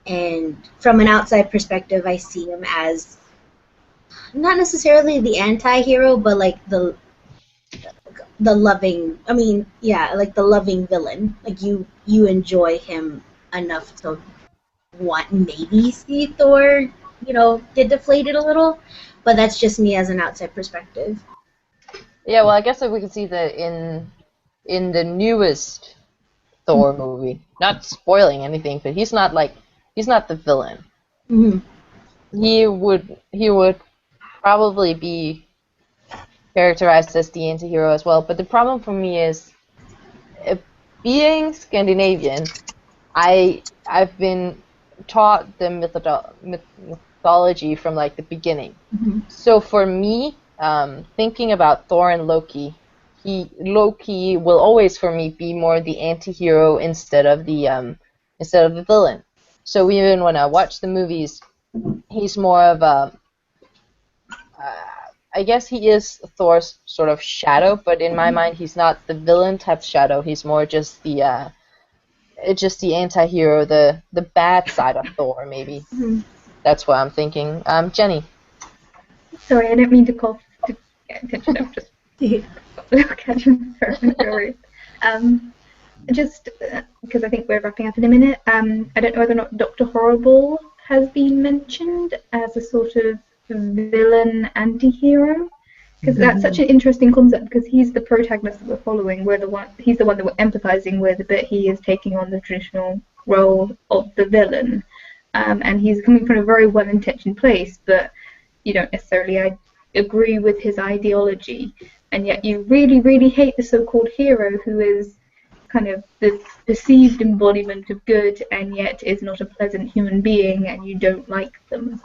And from an outside perspective, I see him as not necessarily the anti-hero, but like the loving. I mean, yeah, like the loving villain. Like you enjoy him enough to want maybe see Thor, get deflated a little. But that's just me as an outside perspective. Yeah, well, I guess we can see that in the newest Thor movie. Not spoiling anything, but he's not the villain. Mm-hmm. He would probably be characterized as the anti-hero as well. But the problem for me is, being Scandinavian, I've been taught the mythology from like the beginning. Mm-hmm. So for me, thinking about Thor and Loki, Loki will always for me be more the anti-hero instead of the villain. So even when I watch the movies, he's more of a I guess he is Thor's sort of shadow, but in my mind he's not the villain type shadow. He's more just the anti-hero, the bad side of Thor maybe. Mm-hmm. That's what I'm thinking. Jenny. Sorry, I didn't mean to cough to get attention. I'm just catching sorry. Just because I think we're wrapping up in a minute. I don't know whether or not Dr. Horrible has been mentioned as a sort of villain anti-hero, because that's such an interesting concept, because he's the protagonist that we're following. He's the one that we're empathizing with, but he is taking on the traditional role of the villain, and he's coming from a very well-intentioned place, but you don't necessarily agree with his ideology, and yet you really, really hate the so-called hero who is kind of the perceived embodiment of good and yet is not a pleasant human being, and you don't like them.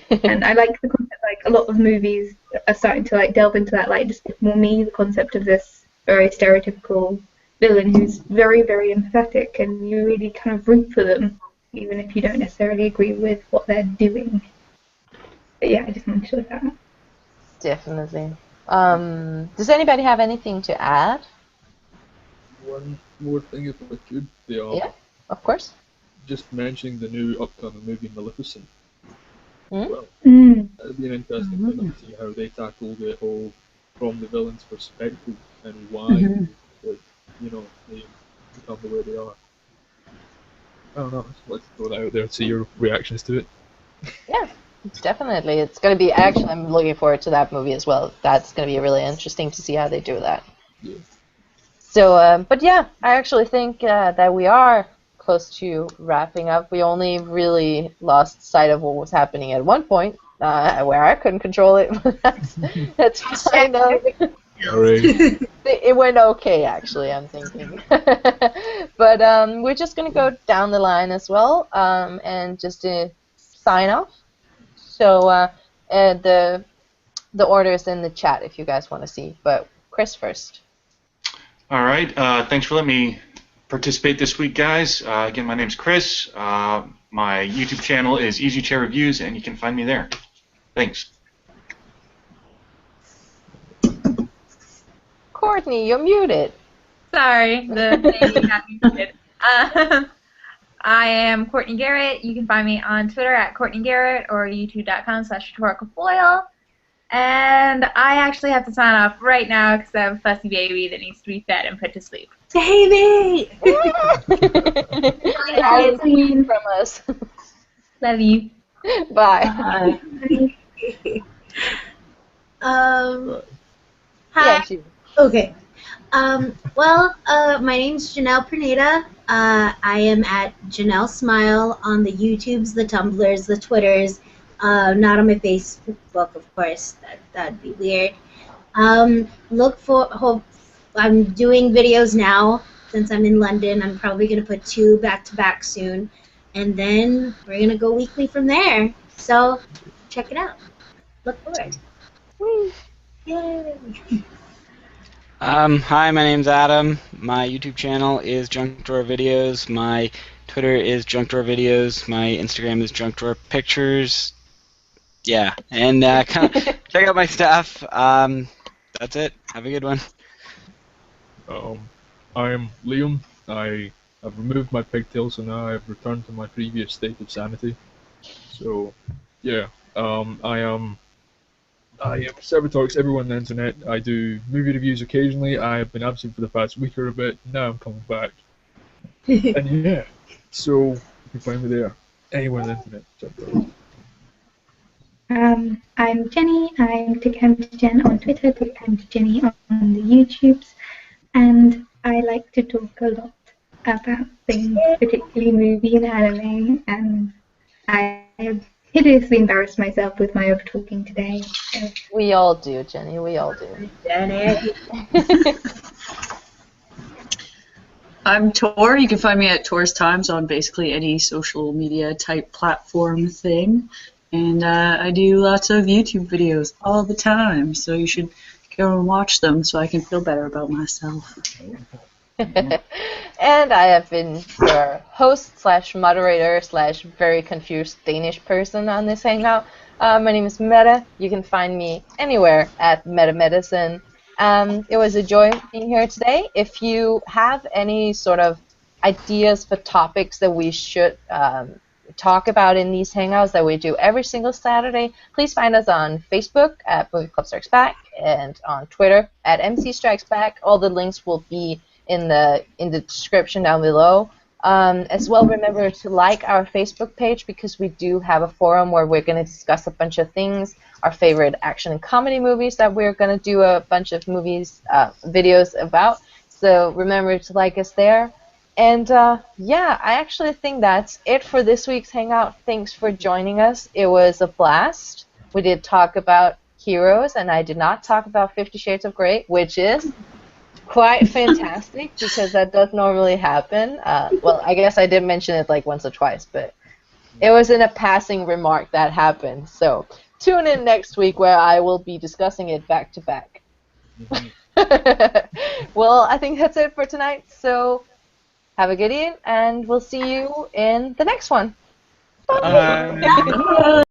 And I like the concept, like a lot of movies are starting to like delve into that, like Despicable Me, the concept of this very stereotypical villain who's very, very empathetic, and you really kind of root for them even if you don't necessarily agree with what they're doing. But yeah, I just wanted to show that. Definitely. Does anybody have anything to add? One more thing, if I could. Yeah, of course. Just mentioning the new upcoming movie Maleficent. Well, Mm. it'd be an interesting thing to see how they tackle the whole from the villain's perspective and why they become the way they are. I don't know. Let's throw that out there and see your reactions to it. Yeah, definitely. It's going to be, actually, I'm looking forward to that movie as well. That's going to be really interesting to see how they do that. Yeah. So, but yeah, I actually think that we are close to wrapping up. We only really lost sight of what was happening at one point, where I couldn't control it. That's fine though. It went okay, actually, I'm thinking. But we're just going to go down the line as well, and just to sign off. So the order is in the chat if you guys want to see. But Chris first. All right. Thanks for letting me participate this week, guys. Again, my name's Chris. My YouTube channel is Easy Chair Reviews, and you can find me there. Thanks. Courtney, you're muted. Sorry, the thing got me muted. I am Courtney Garrett. You can find me on Twitter at Courtney Garrett or youtube.com/rhetoricalfoil. And I actually have to sign off right now because I have a fussy baby that needs to be fed and put to sleep. Baby! Hi, Queen from us. Love you. Bye. Hi. Yeah, Okay. Well, my name's Janelle Perneda. I am at Janelle Smile on the YouTubes, the Tumblrs, the Twitters. Not on my Facebook, of course. That'd be weird. I'm doing videos now since I'm in London. I'm probably going to put 2 back-to-back soon. And then we're going to go weekly from there. So check it out. Look forward. Whee! Yay! Hi, my name's Adam. My YouTube channel is Junk Drawer Videos. My Twitter is Junk Drawer Videos. My Instagram is Junk Drawer Pictures. Yeah, and check out my stuff. That's it. Have a good one. I'm Liam. I have removed my pigtails, so now I have returned to my previous state of sanity. So, yeah, I am Servatorix everyone on the internet. I do movie reviews occasionally. I have been absent for the past week or a bit. Now I'm coming back. And yeah, so you can find me there. Anyone on the internet. Servatorix. I'm Jenny. I'm TickHandJen on Twitter, TickHandJenny on the YouTubes, and I like to talk a lot about things, particularly movie and anime, and I have hideously embarrassed myself with my over-talking today. So. We all do, Jenny. We all do. Jenny. I'm Tor. You can find me at Tor's Times on basically any social media type platform thing. And I do lots of YouTube videos all the time, so you should go and watch them so I can feel better about myself. And I have been your host slash moderator slash very confused Danish person on this hangout. My name is Meta. You can find me anywhere at Meta Medicine. It was a joy being here today. If you have any sort of ideas for topics that we should talk about in these hangouts that we do every single Saturday, please find us on Facebook at MovieClubStrikesBack and on Twitter at MCStrikesBack. All the links will be in the description down below. As well, remember to like our Facebook page because we do have a forum where we're going to discuss a bunch of things, our favorite action and comedy movies that we're going to do a bunch of videos about. So remember to like us there. And yeah, I actually think that's it for this week's hangout. Thanks for joining us. It was a blast. We did talk about heroes, and I did not talk about 50 Shades of Grey, which is quite fantastic because that does normally happen. Well, I guess I did mention it like once or twice, but it was in a passing remark that happened. So tune in next week where I will be discussing it back to back. Well, I think that's it for tonight. So have a good evening, and we'll see you in the next one. Bye. Bye.